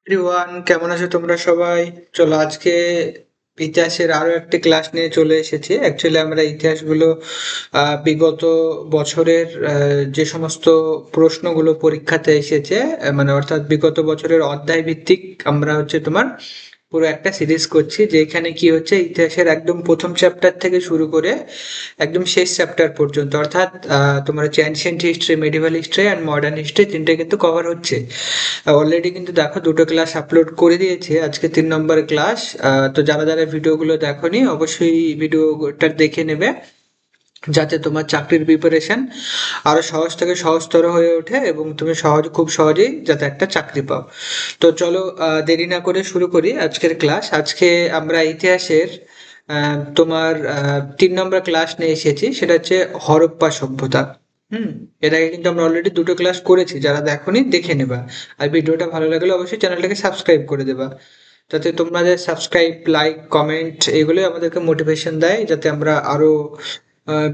Everyone, কেমন আছো তোমরা সবাই? চলো আজকে ইতিহাসের আরো একটি ক্লাস নিয়ে চলে এসেছি। অ্যাকচুয়ালি আমরা ইতিহাসগুলো বিগত বছরের যে সমস্ত প্রশ্নগুলো পরীক্ষাতে এসেছে, মানে অর্থাৎ বিগত বছরের অধ্যায় ভিত্তিক আমরা হচ্ছে তোমার পুরো একটা সিরিজ করছি, যেখানে কি হচ্ছে ইতিহাসের একদম প্রথম চ্যাপ্টার থেকে শুরু করে একদম শেষ চ্যাপ্টার পর্যন্ত, অর্থাৎ তোমার হচ্ছে ancient history, medieval history and modern history, তিনটে কিন্তু কভার হচ্ছে। অলরেডি কিন্তু দেখো দুটো ক্লাস আপলোড করে দিয়েছে, আজকে 3 নম্বর ক্লাস। তো যারা যারা ভিডিওগুলো দেখোনি অবশ্যই ভিডিওটা দেখে নেবে, যাতে তোমার চাকরির প্রিপারেশন আরো সহজ থেকে সহজতর হয়ে ওঠে এবং তুমি খুব সহজেই যাতে একটা চাকরি পাও। তো চলো দেরি না করে শুরু করি আজকের ক্লাস। আজকে আমরা ইতিহাসের তোমার 3 নম্বর ক্লাস নিয়ে এসেছি, সেটা হচ্ছে হরপ্পা সভ্যতা। হুম। এর আগে কিন্তু আমরা অলরেডি দুটো ক্লাস করেছি, যারা দেখোনি দেখে নেবা। আর ভিডিওটা ভালো লাগলে অবশ্যই চ্যানেলটাকে সাবস্ক্রাইব করে দেবা, যাতে তোমাদের সাবস্ক্রাইব, লাইক, কমেন্ট এগুলোই আমাদেরকে মোটিভেশন দেয়, যাতে আমরা আরো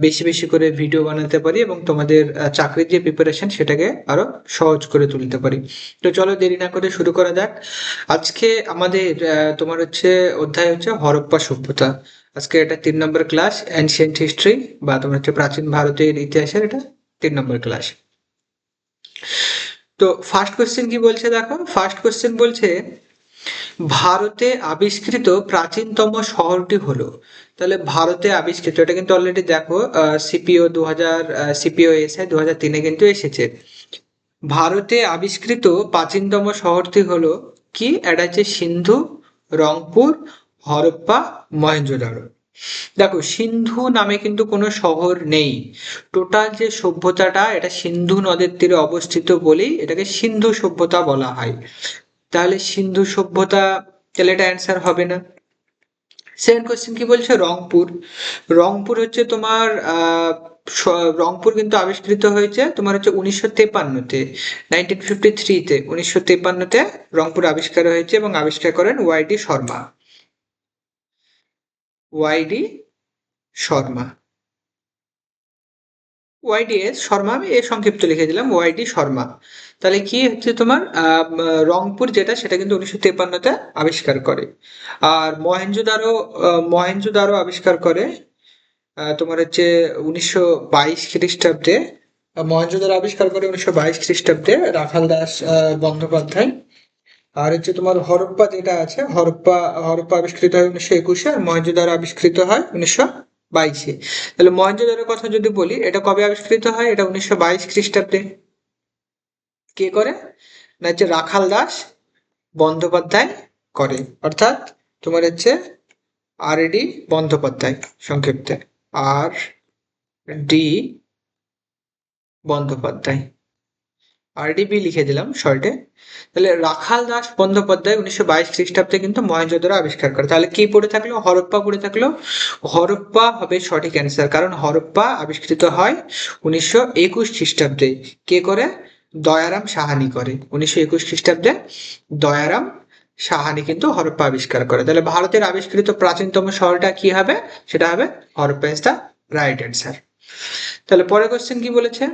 বেশি বেশি করে ভিডিও বানাতে পারি এবং তোমাদের চাকরির যে প্রিপারেশন সেটাকে আরো সহজ করে তুলতে পারি। তো চলো দেরি না করে শুরু করা যাক। আজকে আমাদের তোমার হচ্ছে অধ্যায় হচ্ছে হরপ্পা সভ্যতা। আজকে এটা 3 নম্বর ক্লাস, অ্যানশিয়েন্ট হিস্ট্রি বা তোমার হচ্ছে প্রাচীন ভারতের ইতিহাসের এটা 3 নম্বর ক্লাস। তো ফার্স্ট কোশ্চেন কি বলছে দেখো, ফার্স্ট কোশ্চেন বলছে ভারতে আবিষ্কৃত প্রাচীনতম শহরটি হলো। তাহলে ভারতে আবিষ্কৃত, এটা কিন্তু অলরেডি দেখো সিপিও 2000, সিপিও এসে 2003-এ কিন্তু এসেছে। ভারতে আবিষ্কৃত প্রাচীনতম শহরটি হলো কি, এটা হচ্ছে সিন্ধু, রংপুর, হরপ্পা, মহেঞ্জোদারো। দেখো সিন্ধু নামে কিন্তু কোনো শহর নেই। টোটাল যে সভ্যতাটা এটা সিন্ধু নদের তীরে অবস্থিত বলেই এটাকে সিন্ধু সভ্যতা বলা হয়। তাহলে সিন্ধু সভ্যতা, তাহলে এটা অ্যান্সার হবে না। সেকেন্ড কোশ্চেন কি বলছে, রংপুর। রংপুর হচ্ছে তোমার রংপুর কিন্তু আবিষ্কৃত হয়েছে তোমার হচ্ছে 1953-তে, 1953-তে, 1953-তে রংপুর আবিষ্কার হয়েছে এবং আবিষ্কার করেন ওয়াইডি শর্মা। ওয়াইডি শর্মা, ওয়াইডিএস শর্মা, আমি এ সংক্ষিপ্ত লিখে দিলাম ওয়াইডি শর্মা। তাহলে কি হচ্ছে তোমার রংপুর যেটা সেটা কিন্তু 1953-তে আবিষ্কার করে। আর মহেঞ্জোদারো আবিষ্কার করে তোমার হচ্ছে 1922 খ্রিস্টাব্দে। মহেঞ্জোদারো আবিষ্কার করে 1922 খ্রিস্টাব্দে রাখাল দাস বন্দ্যোপাধ্যায়। আর হচ্ছে তোমার হরপ্পা যেটা আছে, হরপ্পা আবিষ্কৃত হয় 1921-এ, আর মহেঞ্জোদারো আবিষ্কৃত হয় 1922-এ। তাহলে মহেঞ্জোদারোর কথা যদি বলি, এটা কবে আবিষ্কৃত হয়, এটা 1922 খ্রিস্টাব্দে। কে করে, না হচ্ছে রাখাল দাস বন্দ্যোপাধ্যায় করে, অর্থাৎ তোমার হচ্ছে আর ডি বন্দ্যোপাধ্যায়, সংক্ষিপ্তে আর ডি বন্দ্যোপাধ্যায়, আরডিবি লিখে দিলাম শর্টে। তাহলে রাখাল দাস বন্দ্যোপাধ্যায় 1922 খ্রিস্টাব্দে কিন্তু মহেঞ্জোদারো আবিষ্কার করে। তাহলে কি পড়ে থাকলো, হরপ্পা পড়ে থাকলো। হরপ্পা হবে সঠিক অ্যান্সার, কারণ হরপ্পা আবিষ্কৃত হয় 1921 খ্রিস্টাব্দে। কে করে, দয়ারাম সাহানি করে। 1921 খ্রিস্টাব্দে দয়ারাম সাহানি কিন্তু হরপ্পা আবিষ্কার করে। তাহলে ভারতের আবিষ্কৃত প্রাচীনতম শহরটা কি হবে, সেটা হবে Harappa, is the right answer. তাহলে পরের কোশ্চেন কি বলেছে,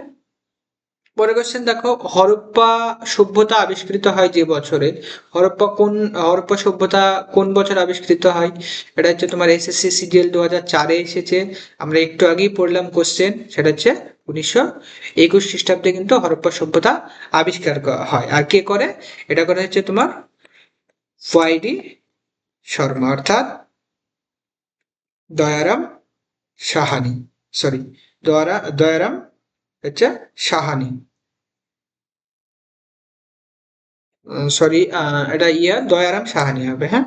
পরের কোশ্চেন দেখো, হরপ্পা সভ্যতা আবিষ্কৃত হয় যে বছরে, হরপ্পা সভ্যতা কোন বছর আবিষ্কৃত হয়, এটা হচ্ছে তোমার এসএসসি সিজিএল 2004-এ এসেছে। আমরা একটু আগেই পড়লাম কোশ্চেন, সেটা হচ্ছে 1921 খ্রিস্টাব্দে কিন্তু হরপ্পা সভ্যতা আবিষ্কার হয়। আর কে করে, এটা করে হচ্ছে তোমার ওয়াইডি শর্মা, অর্থাৎ দয়ারাম সাহানি, সরি, দয়ারাম হচ্ছে সাহানি, সরি, এটা দয়ারাম সাহানি হবে, হ্যাঁ।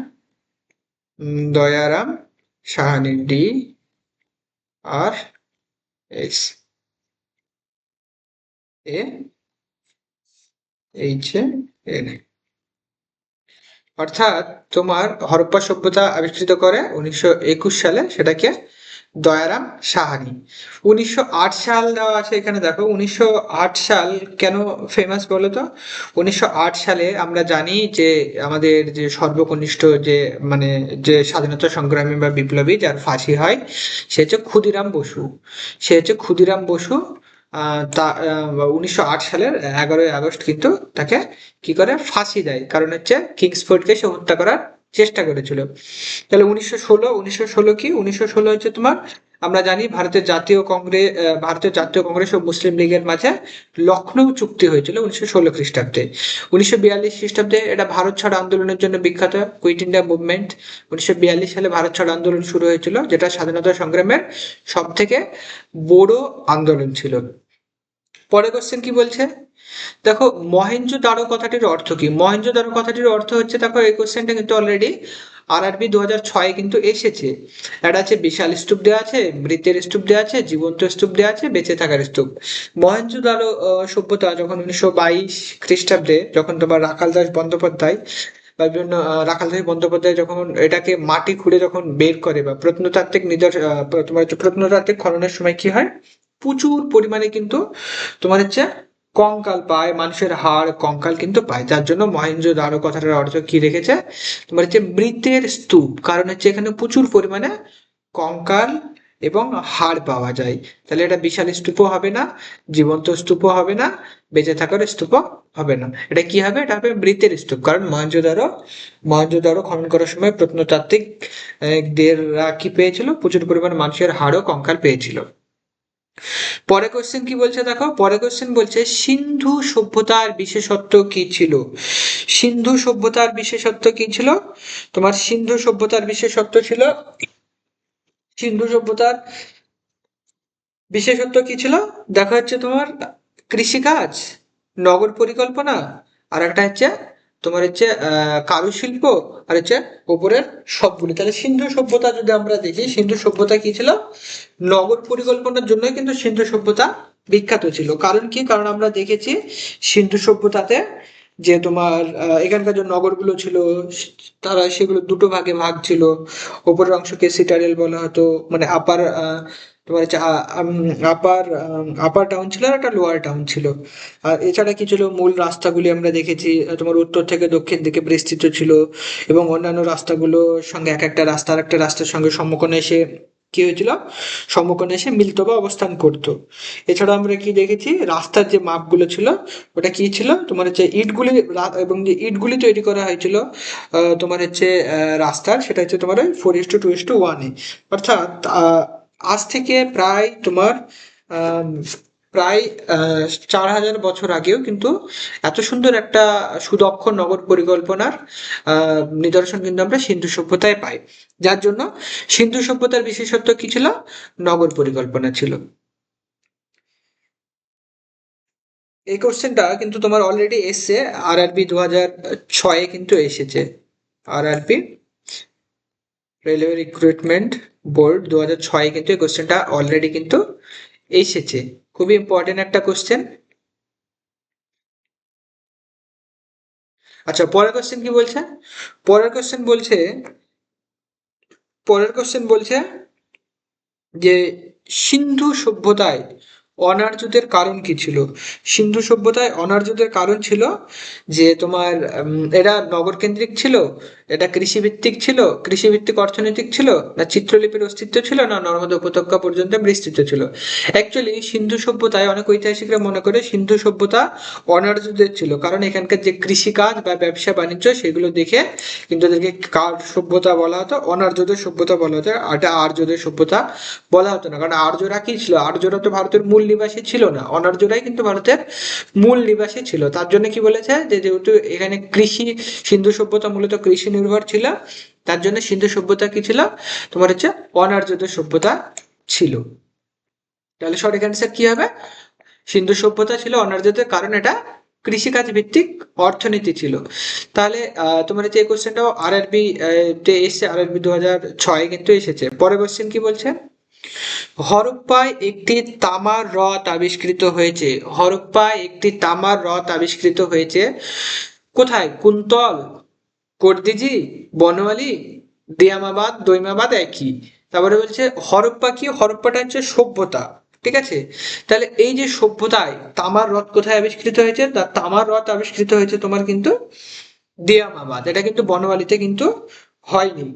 Dayaram Sahani, D R S A H A N, অর্থাৎ তোমার হরপ্পা সভ্যতা আবিষ্কৃত করে 1921 সালে, সেটাকে দয়ারাম সাহানি। 1908 সাল দেওয়া আছে এখানে, দেখো 1908 সাল কেন ফেমাস বলো তো। 1908 সালে আমরা জানি যে আমাদের যে সর্বকনিষ্ঠ যে, মানে যে স্বাধীনতা সংগ্রামী বা বিপ্লবী যার ফাঁসি হয়, সে হচ্ছে ক্ষুদিরাম বসু। সে হচ্ছে ক্ষুদিরাম বসু। তা 1908 সালের 11ই আগস্ট কিন্তু তাকে কি করে ফাঁসি দেয়, কারণ হচ্ছে কিংসফোর্ডকে সে হত্যা করার চেষ্টা করেছিল। তাহলে 1916 কি 1916 হচ্ছে তোমার, আমরা জানি ভারতের জাতীয় কংগ্রেস ও মুসলিম লীগের মাঝে লখনৌ চুক্তি হয়েছিল 1916 খ্রিস্টাব্দে। 1942 খ্রিস্টাব্দে এটা ভারত ছাড়ো আন্দোলনের জন্য বিখ্যাত, কুইট ইন্ডিয়া মুভমেন্ট। 1942 সালে ভারত ছাড়ো আন্দোলন শুরু হয়েছিল, যেটা স্বাধীনতা সংগ্রামের সব থেকে বড় আন্দোলন ছিল। পরের কোশ্চেন কি বলছে, দেখো মহেঞ্জোদারো কথাটির অর্থ কি? মহেঞ্জোদারো কথাটির অর্থ হচ্ছে, দেখো এই কোশ্চেনটা কিন্তু অলরেডি আরআরবি 2006 কিন্তু এসেছে। একটা আছে বিশাল স্তূপ দেওয়া আছে, মৃতের স্তূপ দেওয়া আছে, জীবন্ত স্তূপ দেওয়া আছে, বেঁচে থাকার স্তূপ। মহেঞ্জোদারো সভ্যতা যখন 1922 খ্রিস্টাব্দে, যখন তোমার রাখাল দাস বন্দ্যোপাধ্যায় বা বিভিন্ন রাখাল দাস বন্দ্যোপাধ্যায় যখন এটাকে মাটি খুঁড়ে যখন বের করে, বা প্রত্নতাত্ত্বিক তোমার হচ্ছে প্রত্নতাত্ত্বিক খননের সময় কি হয়, প্রচুর পরিমাণে কিন্তু তোমার হচ্ছে কঙ্কাল পায়, মানুষের হাড় কঙ্কাল কিন্তু পায়, যার জন্য মহেঞ্জোদারো কথাটার অর্থ কি রেখেছে, তোমার হচ্ছে মৃতের স্তূপ, কারণ হচ্ছে এখানে প্রচুর পরিমাণে কঙ্কাল এবং হাড় পাওয়া যায়। তাহলে এটা বিশাল স্তূপও হবে না, জীবন্ত স্তূপও হবে না, বেঁচে থাকার স্তূপও হবে না। এটা কি হবে, এটা হবে মৃতের স্তূপ, কারণ মহেঞ্জোদারো খনন করার সময় প্রত্নতাত্ত্বিক দেররা কি পেয়েছিল, প্রচুর পরিমাণ মানুষের হাড় ও কঙ্কাল পেয়েছিল। পরে কোশ্চেন কি বলছে, দেখো পরে কোশ্চেন বলছে সিন্ধু সভ্যতার বিশেষত্ব কি ছিল? সিন্ধু সভ্যতার বিশেষত্ব কি ছিল? তোমার সিন্ধু সভ্যতার বিশেষত্ব ছিল, সিন্ধু সভ্যতার বিশেষত্ব কি ছিল, দেখা হচ্ছে তোমার কৃষিকাজ, নগর পরিকল্পনা, আর একটা হচ্ছে তোমার হচ্ছে কারুশিল্প, আর হচ্ছে ওপরের সবগুলি। তাহলে সিন্ধু সভ্যতা যদি আমরা দেখি, সিন্ধু সভ্যতা কি ছিল, নগর পরিকল্পনার জন্যই কিন্তু সিন্ধু সভ্যতা বিখ্যাত ছিল। কারণ কি, কারণ আমরা দেখেছি সিন্ধু সভ্যতাতে যে তোমার এখানকার যে নগরগুলো ছিল, তারা সেগুলো দুটো ভাগে ভাগ ছিল। ওপরের অংশকে সিটাডেল বলা হতো, মানে আপার তোমার হচ্ছে আপার টাউন ছিল, আর একটা লোয়ার টাউন ছিল। আর এছাড়া কি ছিল, মূল রাস্তাগুলি আমরা দেখেছি তোমার উত্তর থেকে দক্ষিণ দিকে বিস্তৃত ছিল, এবং অন্যান্য রাস্তাগুলোর সঙ্গে এক একটা রাস্তা আর একটা রাস্তার সঙ্গে সম্মুখীনে এসে কি হয়েছিল, সম্মুখীনে এসে মিলিত বা অবস্থান করতো। এছাড়া আমরা কি দেখেছি, রাস্তার যে মাপগুলো ছিল ওটা কি ছিল, তোমার হচ্ছে এবং যে ইটগুলি তৈরি করা হয়েছিল তোমার হচ্ছে রাস্তার, সেটা হচ্ছে তোমার ওই 4:2:1, অর্থাৎ আজ থেকে প্রায় তোমার আম, প্রায় 4000 বছর আগেও কিন্তু এত সুন্দর একটা সুদক্ষ নগর পরিকল্পনার নিদর্শন কিন্তু আমরা সিন্ধু সভ্যতায় পাই। যার জন্য সিন্ধু সভ্যতার বিশেষত্ব কি ছিল, নগর পরিকল্পনা ছিল। এই কোশ্চেনটা কিন্তু তোমার অলরেডি এসছে, আরআরবি 2006 কিন্তু এসেছে। আরআরবি রেলওয়ে রিক্রুটমেন্ট বোর্ড 2006 কিন্তু এই কোশ্চেনটা অলরেডি কিন্তু এসেছে। খুবই ইম্পর্টেন্ট একটা কোশ্চেন। আচ্ছা, পরের কোশ্চেন কি বলছে, পরের কোশ্চেন বলছে পরের কোশ্চেন বলছে যে সিন্ধু সভ্যতায় অনার্যদের কারণ কি ছিল? সিন্ধু সভ্যতায় অনার্যদের কারণ ছিল যে তোমার এরা নগর কেন্দ্রিক ছিল, এটা কৃষিভিত্তিক অর্থনৈতিক ছিল, না চিত্রলিপির অস্তিত্ব ছিল, না নর্মদা উপত্যকা পর্যন্ত বিস্তৃত ছিল। অ্যাকচুয়ালি সিন্ধু সভ্যতায় অনেক ঐতিহাসিকরা মনে করে সিন্ধু সভ্যতা অনার্যদের ছিল, কারণ এখানকার যে কৃষিকাজ বা ব্যবসা বাণিজ্য সেগুলো দেখে কিন্তু এদেরকে কার সভ্যতা বলা হতো, অনার্যদের সভ্যতা বলা হতো, এটা আর্যদের সভ্যতা বলা হতো না। কারণ আর্যরা কি ছিল, আর্যরা তো ভারতের মূল নিবাসী ছিল না, অনার্যরাই কিন্তু ভারতের মূল নিবাসী ছিল। তার জন্য কি বলেছে, যে যেহেতু এখানে সিন্ধু সভ্যতা মূলত কৃষি নির্ভর ছিল, তার জন্য সিন্ধু সভ্যতা কি ছিল, তোমার হচ্ছে অনার্যদের সভ্যতা ছিল। তাহলে সঠিক অ্যান্সার কি হবে, সিন্ধু সভ্যতা ছিল অনার্যদের, কারণ এটা কৃষিকাজ ভিত্তিক অর্থনীতি ছিল। তাহলে তোমার হচ্ছে এই কোশ্চেনটাও আরআরবি তে এসছে, আরআরবি 2006 কিন্তু এসেছে। পরের কোশ্চেন কি বলছে, হরপ্পায় একটি তামার হ্রদ আবিষ্কৃত হয়েছে। হরপ্পায় একটি তামার হ্রদ আবিষ্কৃত হয়েছে কোথায়, কুন্তল, কর্দিজি, বনওয়ালি, দৈমাবাদ একই। তারপরে বলছে হরপ্পা কি, হরপ্পাটা হচ্ছে সভ্যতা, ঠিক আছে। তাহলে এই যে সভ্যতায় তামার হ্রদ কোথায় আবিষ্কৃত হয়েছে, তামার হ্রদ আবিষ্কৃত হয়েছে তোমার কিন্তু দিয়ামাবাদ, এটা কিন্তু বনওয়ালিতে কিন্তু হয়নি।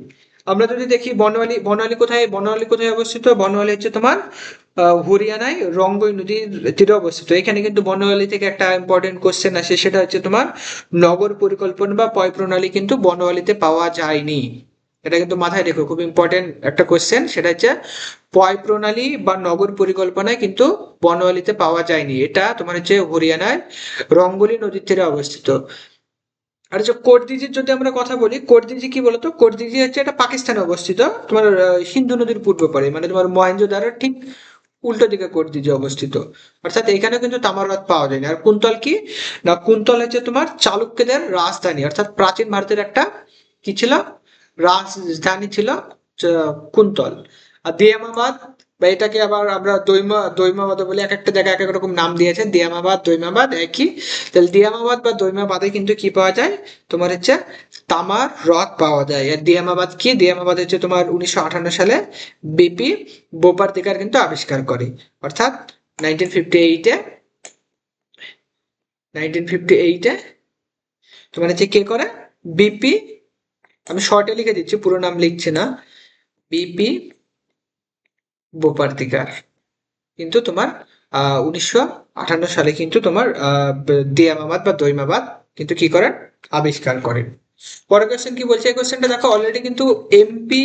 আমরা যদি দেখি বনওয়ালি, বনওয়ালি কোথায় অবস্থিত, বনওয়ালি হচ্ছে তোমার হরিয়ানায় রঙ্গই নদীর তীরে অবস্থিত। এখানে কিন্তু বর্ণালী থেকে একটা ইম্পর্টেন্ট কোশ্চেন আসে, সেটা হচ্ছে তোমার নগর পরিকল্পনা বা পয় প্রণালী কিন্তু বর্ণালীতে পাওয়া যায়নি। এটা কিন্তু মাথায় রেখো, খুব ইম্পর্টেন্ট একটা কোশ্চেন, সেটা হচ্ছে পয় প্রণালী বা নগর পরিকল্পনায় কিন্তু বর্ণালীতে পাওয়া যায়নি। এটা তোমার হচ্ছে হরিয়ানায় রঙ্গলি নদীর তীরে অবস্থিত। আর হচ্ছে কোটদিজির যদি আমরা কথা বলি, কোটদিজি কি বলতো, কোটদিজি হচ্ছে এটা পাকিস্তানে অবস্থিত, তোমার সিন্ধু নদীর পূর্ব পারে, মানে তোমার মহেঞ্জোদারোর ঠিক উল্টো দিকে কোটদিজি অবস্থিত। অর্থাৎ এখানে কিন্তু তামার হ্রদ পাওয়া যায়নি। আর কুন্তল কি না, কুন্তল হচ্ছে তোমার চালুক্যদের রাজধানী, অর্থাৎ প্রাচীন ভারতের একটা কি ছিল, রাজধানী ছিল কুন্তল। আর দিয়ামাবাদ, বা এটাকে আবার আমরা দৈমাবাদ বলি, এক একটা জায়গায় এক এক রকম নাম দিয়েছে, দিয়ামাবাদ দৈমাবাদ একই। তাহলে দিয়ামাবাদ বা দৈমাবাদে কিন্তু কি পাওয়া যায়, তোমার হচ্ছে তামার হ্রদ পাওয়া যায়। আর দিয়ামাবাদ কি, দিয়ামাবাদ হচ্ছে তোমার 1958 সালে বিপি বোপার্তিকার কিন্তু আবিষ্কার করে, অর্থাৎ 1958-এ 1958-এ তোমার হচ্ছে কে করে, বিপি, আমি শর্টে লিখে দিচ্ছি, পুরো নাম লিখছি না, বিপি বোপার্তিকার কিন্তু তোমার 1958 সালে কিন্তু তোমার দিয়ামাবাদ বা দৈমাবাদ কিন্তু কি করেন, আবিষ্কার করেন। পরের কোশ্চেন কি বলছে, এই কোশ্চেনটা দেখো অলরেডি কিন্তু এমপি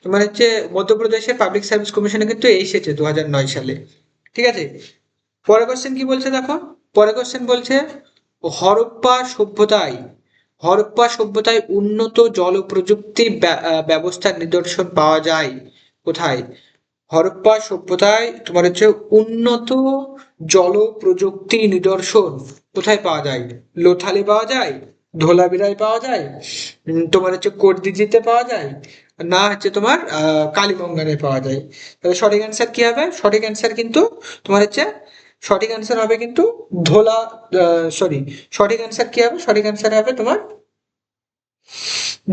তোমার হচ্ছে মধ্যপ্রদেশের পাবলিক সার্ভিস কমিশনে কিন্তু এসেছে 2009 সালে, ঠিক আছে। পরের কোশ্চেন কি বলছে দেখো, পরের কোশ্চেন বলছে হরপ্পা সভ্যতায়, হরপ্পা সভ্যতায় উন্নত জল প্রযুক্তি ব্যবস্থার নিদর্শন পাওয়া যায় কোথায়, হরপ্পা সভ্যতায় তোমার হচ্ছে উন্নত জল প্রযুক্তি নিদর্শন কোথায় পাওয়া যায়, লোথালে পাওয়া যায়, ধোলাবিরায় পাওয়া যায়, তোমার হচ্ছে কোটদিজিতে পাওয়া যায়, না হচ্ছে তোমার কালীবঙ্গানে পাওয়া যায়। তাহলে সঠিক অ্যান্সার কি হবে, সঠিক অ্যান্সার কিন্তু তোমার হচ্ছে, সঠিক অ্যান্সার হবে কিন্তু ধোলা, সরি, সঠিক অ্যান্সার কি হবে, সঠিক অ্যান্সার হবে তোমার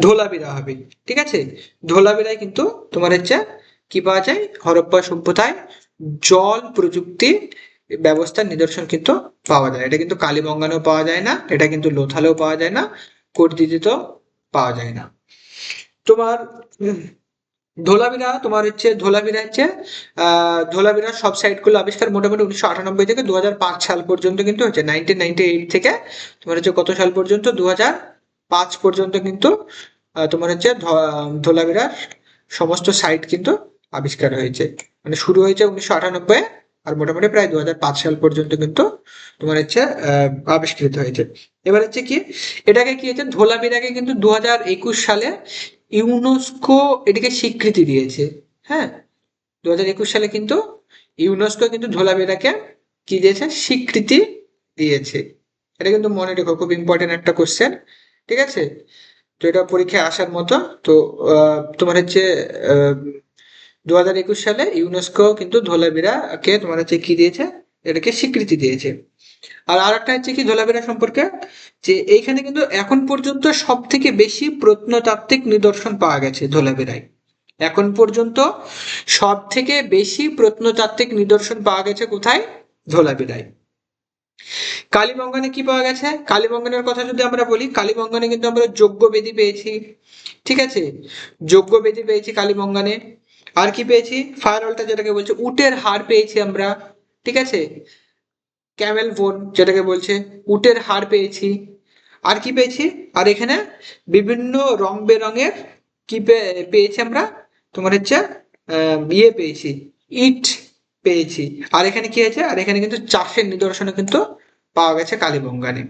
ধোলাবিরা হবে, ঠিক আছে। ধোলাবিরায় কিন্তু তোমার হচ্ছে কি পাওয়া যায়, হরপ্পা সভ্যতায় জল প্রযুক্তি ব্যবস্থার নিদর্শন কিন্তু পাওয়া যায়। এটা কিন্তু কালীবঙ্গানেও পাওয়া যায় না, এটা কিন্তু লোথালেও পাওয়া যায় না, কোটদিজিতেও পাওয়া যায় না। তোমার ধোলাবিরা, তোমার হচ্ছে ধোলাবিরা হচ্ছে ধোলাবিরার সব সাইট গুলো আবিষ্কার মোটামুটি 1998 থেকে 2005 সাল পর্যন্ত কিন্তু হচ্ছে, 1998 থেকে তোমার হচ্ছে কত সাল পর্যন্ত, 2005 পর্যন্ত কিন্তু তোমার হচ্ছে ধোলাবিরার সমস্ত সাইট কিন্তু আবিষ্কার হয়েছে। মানে শুরু হয়েছে 1998, আর মোটামুটি প্রায় 2005 সাল পর্যন্ত কিন্তু তোমার হচ্ছে আবিষ্কৃত হয়েছে। এবার হচ্ছে কি, এটাকে কি হচ্ছে, ধোলাবিরাকে কিন্তু 2021 সালে ইউনেস্কো এটিকে স্বীকৃতি দিয়েছে। হ্যাঁ, 2021 সালে কিন্তু ইউনেস্কো কিন্তু ধোলাবিরাকে কি দিয়েছে, স্বীকৃতি দিয়েছে। এটা কিন্তু মনে রেখো, খুব ইম্পর্টেন্ট একটা কোশ্চেন, ঠিক আছে। তো এটা পরীক্ষায় আসার মতো। তো তোমার হচ্ছে 2021 সালে ইউনেস্কো কিন্তু ধোলাবিরাকে তোমার হচ্ছে কি দিয়েছে, এটাকে স্বীকৃতি দিয়েছে। আর আরেকটা হচ্ছে কি ধোলাবিরা সম্পর্কে, যে এইখানে কিন্তু এখন পর্যন্ত সব থেকে বেশি প্রত্নতাত্ত্বিক নিদর্শন পাওয়া গেছে ধোলাবিরায়। এখন পর্যন্ত সব থেকে বেশি প্রত্নতাত্ত্বিক নিদর্শন পাওয়া গেছে কোথায়, ধোলাবিরায়। কালীবঙ্গানে কি পাওয়া গেছে, কালীবঙ্গানের কথা যদি আমরা বলি, কালীবঙ্গানে কিন্তু আমরা যজ্ঞবেদী পেয়েছি, ঠিক আছে, যজ্ঞবেদী পেয়েছি কালীবঙ্গানে। আর কি পেয়েছি, ফায়ার অল্টার যেটাকে বলছে, উটের হাড় পেয়েছি আমরা, ঠিক আছে, ক্যামেল বোন যেটাকে বলছে, উটের হাড় পেয়েছি। আর কি পেয়েছি, আর এখানে বিভিন্ন রং বেরঙের কি পেয়েছি আমরা, তোমার হচ্ছে ইয়ে পেয়েছি, ইট পেয়েছি। আর এখানে কি আছে, আর এখানে কিন্তু চাষের নিদর্শনও কিন্তু পাওয়া গেছে কালীবঙ্গানে।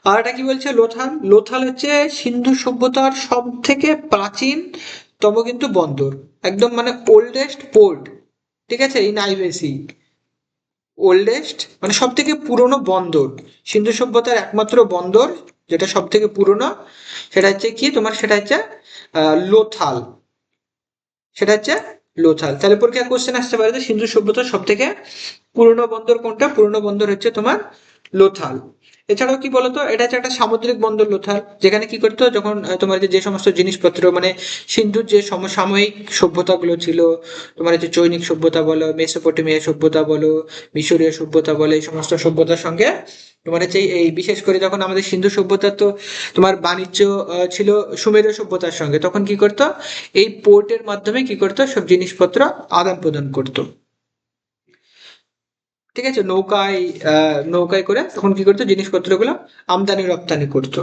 আর এটা কি বলছে, লোথাল, লোথাল হচ্ছে সিন্ধু সভ্যতার সব থেকে প্রাচীন তম কিন্তু বন্দর, একদম মানে ওল্ডেস্ট পোর্ট, ঠিক আছে, ইন আইবেসি, ওল্ডেস্ট মানে সব থেকে পুরনো বন্দর, সিন্ধু সভ্যতার একমাত্র বন্দর যেটা সব থেকে পুরনো, সেটা হচ্ছে কি তোমার, সেটা হচ্ছে লোথাল, সেটা হচ্ছে লোথাল। তাহলে পরীক্ষায় কোশ্চেন আসতে পারে যে সিন্ধু সভ্যতার সব থেকে পুরনো বন্দর কোনটা, পুরনো বন্দর হচ্ছে তোমার লোথাল। এছাড়াও কি বলতো, এটা হচ্ছে একটা সামুদ্রিক বন্দর লোথাল, যেখানে কি করতো যখন তোমার যে সমস্ত জিনিসপত্র মানে সিন্ধুর যে সমসাময়িক সভ্যতাগুলো ছিল, তোমার যে চৈনিক সভ্যতা বলো, মেসোপটেমিয়া সভ্যতা বলো, মিশরীয় সভ্যতা বলো, এই সমস্ত সভ্যতার সঙ্গে তোমার হচ্ছে এই বিশেষ করে যখন আমাদের সিন্ধু সভ্যতা তো তোমার বাণিজ্য ছিল সুমেরীয় সভ্যতার সঙ্গে, তখন কি করতো এই পোর্টের মাধ্যমে কি করতো সব জিনিসপত্র আদান প্রদান করতো। ঠিক আছে, নৌকায় করে তখন কি করতো জিনিসপত্রগুলো আমদানি রপ্তানি করতো।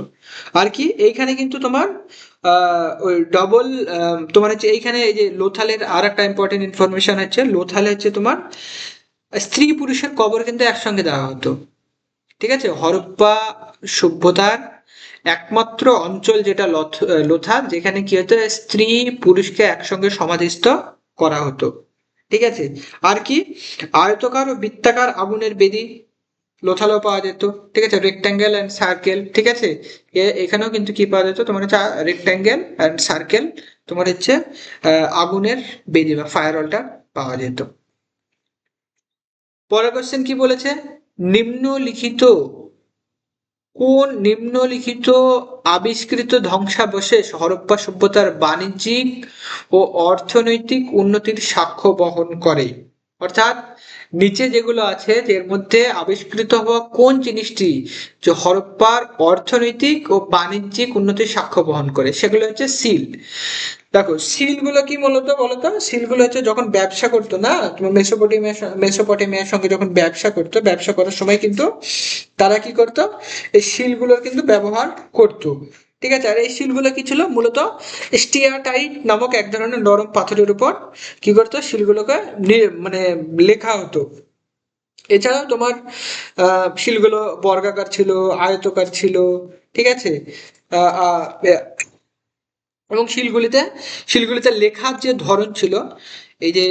আর কি এইখানে কিন্তু তোমার ওই ডবল তোমার হচ্ছে এইখানে এই যে লোথালের আর একটা ইম্পর্টেন্ট ইনফরমেশন হচ্ছে, লোথালে হচ্ছে তোমার স্ত্রী পুরুষের কবর কিন্তু একসঙ্গে দেওয়া হতো। ঠিক আছে, হরপ্পা সভ্যতার একমাত্র অঞ্চল যেটা লোথাল, যেখানে কি হতো স্ত্রী পুরুষকে একসঙ্গে সমাধিস্থ করা হতো। ঠিক আছে, আর কি আয়তকার ও বৃত্তাকার আগুনের বেদি লোথালেও পাওয়া যেত। ঠিক আছে, রেক্ট্যাঙ্গেল অ্যান্ড সার্কেল। ঠিক আছে, এখানেও কিন্তু কি পাওয়া যেত তোমার হচ্ছে রেক্ট্যাঙ্গেল অ্যান্ড সার্কেল, তোমার হচ্ছে আগুনের বেদি বা ফায়ারওয়ালটা পাওয়া যেত। পরের কোশ্চেন কি বলেছে, নিম্নলিখিত নিম্নলিখিত আবিষ্কৃত ধ্বংসাবশেষ হরপ্পা সভ্যতার বাণিজ্যিক ও অর্থনৈতিক উন্নতির সাক্ষ্য বহন করে? অর্থাৎ নিচে যেগুলো আছে এর মধ্যে আবিষ্কৃত হওয়া কোন জিনিসটি যে হরপ্পার অর্থনৈতিক ও বাণিজ্যিক উন্নতির সাক্ষ্য বহন করে, সেগুলো হচ্ছে সিল। দেখো সিল গুলো কি মূলত বলতো, সিল গুলো হচ্ছে যখন ব্যবসা করতো না তোমার মেসোপটেমিয়ার সঙ্গে যখন ব্যবসা করার সময় কিন্তু তারা কি করতো এই শিলগুলোর কিন্তু ব্যবহার করতো। ঠিক আছে, আর এই শিলগুলো কি ছিল মূলত স্টিয়াটাইট নামক এক ধরনের নরম পাথরের উপর কি করতো শিলগুলোকে মানে লেখা হতো। এছাড়াও তোমার শিলগুলো বর্গাকার ছিল, আয়তকার ছিল। ঠিক আছে, আহ আহ, এবং শিলগুলিতে লেখার যে ধরন ছিল, এই যে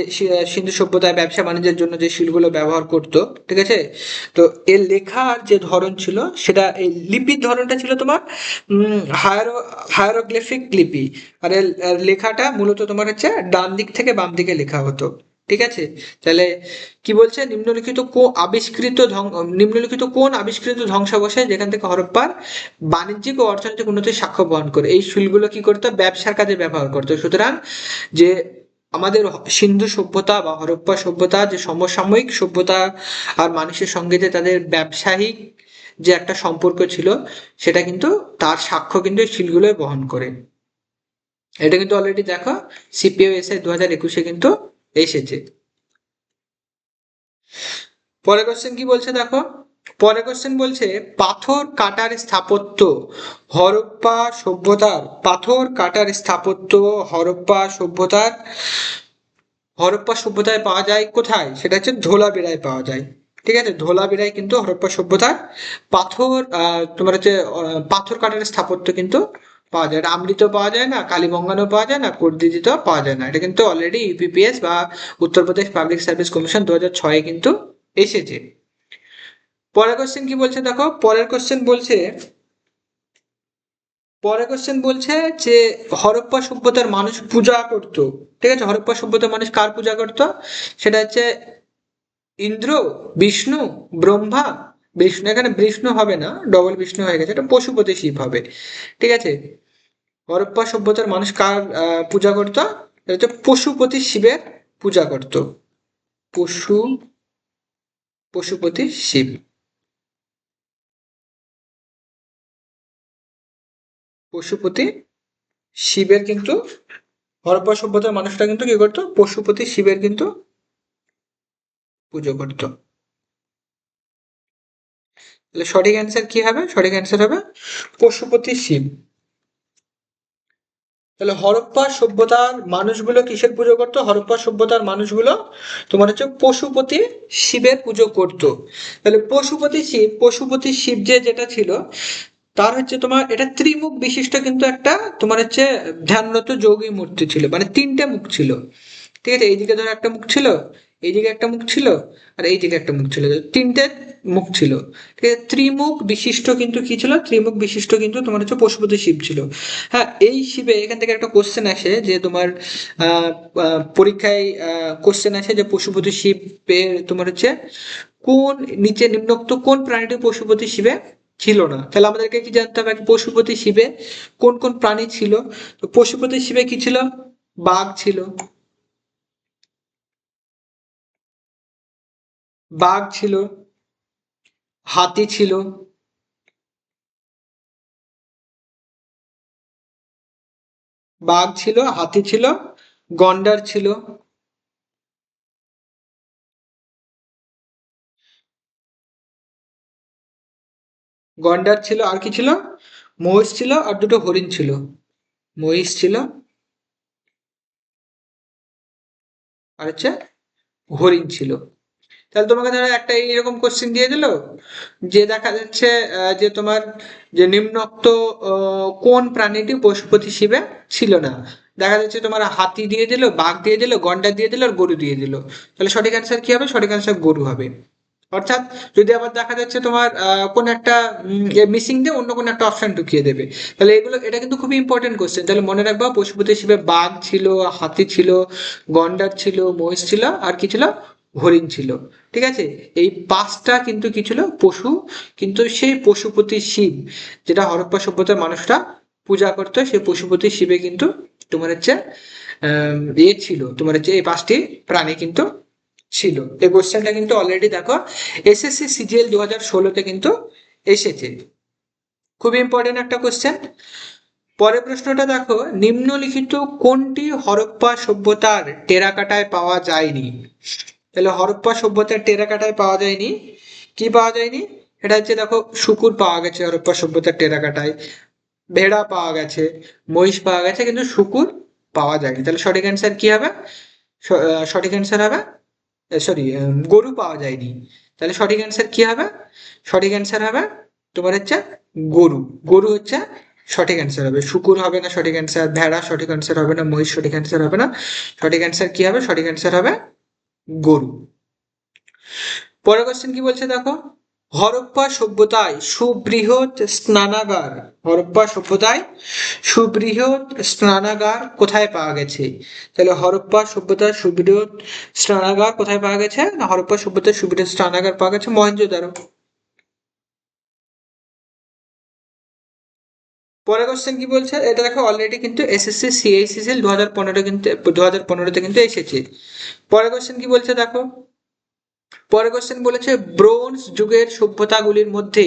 সিন্ধু সভ্যতায় ব্যবসা বাণিজ্যের জন্য যে শিলগুলো ব্যবহার করতো, ঠিক আছে, তো এর লেখার যে ধরন ছিল সেটা এই লিপির ধরনটা ছিল তোমার হায়ারোগ্লিফিক লিপি। আর এর লেখাটা মূলত তোমার হচ্ছে ডান দিক থেকে বাম দিকে লেখা হতো। ঠিক আছে, তাহলে কি বলছে, নিম্নলিখিত কোন আবিষ্কৃত ধ্বংসাবশেষ যেখান থেকে হরপ্পার বাণিজ্যিক ও অর্থনৈতিক উন্নতির সাক্ষ্য বহন করে? এই শিলগুলো কি করতো ব্যবসার কাজে ব্যবহার করতো। সুতরাং যে আমাদের সিন্ধু সভ্যতা বা হরপ্পা সভ্যতা যে সমসাময়িক সভ্যতা আর মানুষের সঙ্গে যে তাদের ব্যবসায়িক যে একটা সম্পর্ক ছিল, সেটা কিন্তু তার সাক্ষ্য কিন্তু এই শিলগুলোই বহন করে। এটা কিন্তু অলরেডি দেখো সিপিএসএ 2021 কিন্তু এসেছে। পরের কোশ্চেন কি বলছে দেখো, পরের কোশ্চেন বলছে পাথর কাটার স্থাপত্য হরপ্পা সভ্যতার হরপ্পা সভ্যতায় পাওয়া যায় কোথায়? সেটা হচ্ছে ধোলাবিরায় পাওয়া যায়। ঠিক আছে, ধোলাবিরায় কিন্তু হরপ্পা সভ্যতার তোমার হচ্ছে পাথর কাটার স্থাপত্য কিন্তু পাওয়া যায়। এটা আমৃতেও পাওয়া যায় না, কালীবঙ্গানেও পাওয়া যায় না, কোটদিজিতেও পাওয়া যায় না। এটা কিন্তু অলরেডি ইউপিপিএস বা উত্তরপ্রদেশ পাবলিক সার্ভিস কমিশন 2006 কিন্তু এসেছে। পরের কোশ্চেন কি বলছে দেখো, পরের কোশ্চেন বলছে যে হরপ্পা সভ্যতার মানুষ পূজা করত। ঠিক আছে, হরপ্পা সভ্যতার মানুষ কার পূজা করত? সেটা হচ্ছে ইন্দ্র, বিষ্ণু, ব্রহ্মা। বিষ্ণু এখানে বিষ্ণু হবে না, ডবল বিষ্ণু হয়ে গেছে, এটা পশুপতি শিব হবে। ঠিক আছে, হরপ্পা সভ্যতার মানুষ কার পূজা করত? এটা হচ্ছে পশুপতি শিবের পূজা করত। পশু পশুপতি শিব। পশুপতি শিবের কিন্তু হরপ্পা সভ্যতার মানুষরা কিন্তু কি করতো পশুপতি শিবের কিন্তু পুজো করতো। তাহলে সঠিক অ্যান্সার কি হবে? সঠিক অ্যান্সার হবে পশুপতি শিব। তাহলে হরপ্পা সভ্যতার মানুষগুলো কিসের পুজো করতো? হরপ্পা সভ্যতার মানুষগুলো তোমার হচ্ছে পশুপতি শিবের পুজো করতো। তাহলে পশুপতি শিব যে যেটা ছিল তার হচ্ছে তোমার এটা ত্রিমুখ বিশিষ্ট কিন্তু একটা তোমার হচ্ছে ধ্যানরত যোগী মূর্তি ছিল, মানে তিনটে মুখ ছিল। ঠিক আছে, এইদিকে ধরো একটা মুখ ছিল, এইদিকে একটা মুখ ছিল, আর এইদিকে একটা মুখ ছিল, তিনটে মুখ ছিল। ঠিক আছে, ত্রিমুখ বিশিষ্ট কিন্তু কি ছিল? ত্রিমুখ বিশিষ্ট কিন্তু তোমার হচ্ছে পশুপতি শিব ছিল। হ্যাঁ, এই শিবে এখান থেকে একটা কোশ্চেন আসে যে তোমার পরীক্ষায় কোশ্চেন আসে যে পশুপতি শিবের তোমার হচ্ছে কোন নিচে নিম্নোক্ত কোন প্রাণীটি পশুপতি শিবে ছিল না। তাহলে আমাদেরকে কি জানতে হবে, পশুপতি শিবে কোন কোন প্রাণী ছিল? তো পশুপতি শিবে কি ছিল? বাঘ ছিল, বাঘ ছিল, হাতি ছিল, বাঘ ছিল, হাতি ছিল, গন্ডার ছিল, গন্ডার ছিল, আর কি ছিল? মহিষ ছিল, আর দুটো হরিণ ছিল। মহিষ ছিল, আর হচ্ছে হরিণ ছিল। তাহলে তোমাকে ধরো একটা এইরকম কোশ্চেন দিয়ে দিল, যে দেখা যাচ্ছে যে তোমার যে নিম্নোক্ত কোন প্রাণীটি পশুপতি শিবে ছিল না? দেখা যাচ্ছে তোমার হাতি দিয়ে দিল, বাঘ দিয়ে দিল, গন্ডার দিয়ে দিল, আর গরু দিয়ে দিল। তাহলে সঠিক অ্যান্সার কি হবে? সঠিক অ্যান্সার গরু হবে। অর্থাৎ যদি আবার দেখা যাচ্ছে তোমার কোন একটা মিসিং দিয়ে অন্য কোনো একটা অপশন ঢুকিয়ে দেবে, তাহলে এগুলো, এটা কিন্তু খুবই ইম্পর্টেন্ট কোশ্চেন। তাহলে মনে রাখবা, পশুপতি হিসেবে বাঘ ছিল, হাতি ছিল, গন্ডার ছিল, মহিষ ছিল, আর কি ছিল? হরিণ ছিল। ঠিক আছে, এই পাঁচটা কিন্তু কি ছিল? পশু। কিন্তু সেই পশুপতি শিব, যেটা হরপ্পা সভ্যতার মানুষরা পূজা করতো, সেই পশুপতি শিবে কিন্তু তোমার হচ্ছে ছিল, তোমার হচ্ছে এই পাঁচটি প্রাণী কিন্তু ছিল। এই কোশ্চেনটা কিন্তু অলরেডি দেখো এসএসসি সিজিএল 2016-তে কিন্তু এসেছে। খুব ইম্পর্টেন্ট একটা কোশ্চেন। পরের প্রশ্নটা দেখো, নিম্নলিখিত কোনটি হরপ্পা সভ্যতার টেরাকাটায় পাওয়া যায়নি? তাহলে হরপ্পা সভ্যতার টেরাকাটায় পাওয়া যায়নি, কি পাওয়া যায়নি? এটা হচ্ছে দেখো, শুকুর পাওয়া গেছে হরপ্পা সভ্যতার টেরাকাটায়, ভেড়া পাওয়া গেছে, মহিষ পাওয়া গেছে, কিন্তু শুকুর পাওয়া যায়নি। তাহলে সঠিক অ্যান্সার কি হবে? সঠিক অ্যান্সার হবে, সরি, গরু পাওয়া যায়নি। তাহলে সঠিক অ্যান্সার কি হবে? সঠিক অ্যান্সার হবে তোমার হচ্ছে গরু। গরু হচ্ছে সঠিক অ্যান্সার হবে, শুকুর হবে না সঠিক অ্যান্সার, ভেড়া সঠিক অ্যান্সার হবে না, মহিষ সঠিক অ্যান্সার হবে না। সঠিক অ্যান্সার কি হবে? সঠিক অ্যান্সার হবে গরু। পরের কোশ্চেন কি বলছে দেখো, হরপ্পা সভ্যতায় সুবৃহৎ স্নানাগার, হরপ্পা সভ্যতায় সুবৃহৎ স্নানাগার কোথায় পাওয়া গেছে? তাহলে হরপ্পা সভ্যতার সুবৃহৎ স্নানাগার কোথায় পাওয়া গেছে? না, হরপ্পা সভ্যতার সুবৃহৎ স্নানাগার পাওয়া গেছে মহেঞ্জোদারো। পরের কোশ্চেন কি বলছে, এটা দেখো অলরেডি কিন্তু এসএসসি সিএইচএসএল 2015 কিন্তু 2015-তে কিন্তু এসেছে। পরের কোশ্চেন কি বলছে দেখো, পরের কোশ্চেন বলেছে ব্রোঞ্জ যুগের সভ্যতাগুলির মধ্যে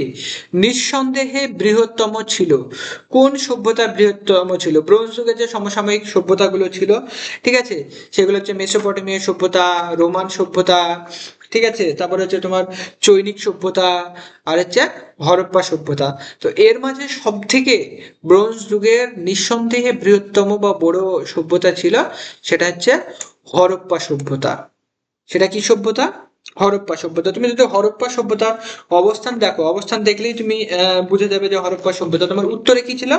নিঃসন্দেহে বৃহত্তম ছিল। কোন সভ্যতা বৃহত্তম ছিল? ব্রোঞ্জ যুগের যে সমসাময়িক সভ্যতাগুলো ছিল, ঠিক আছে, সেগুলো হচ্ছে মেসোপটেমীয় সভ্যতা, রোমান সভ্যতা, ঠিক আছে, তারপরে হচ্ছে তোমার চৈনিক সভ্যতা, আর হচ্ছে হরপ্পা সভ্যতা। তো এর মাঝে সব থেকে ব্রোঞ্জ যুগের নিঃসন্দেহে বৃহত্তম বা বড় সভ্যতা ছিল, সেটা হচ্ছে হরপ্পা সভ্যতা। সেটা কি সভ্যতা? হরপ্পা সভ্যতা। তুমি যদি হরপ্পা সভ্যতা অবস্থান দেখো, অবস্থান দেখলেই তুমি বুঝে যাবে যে হরপ্পা সভ্যতা তোমার উত্তরে কি ছিল?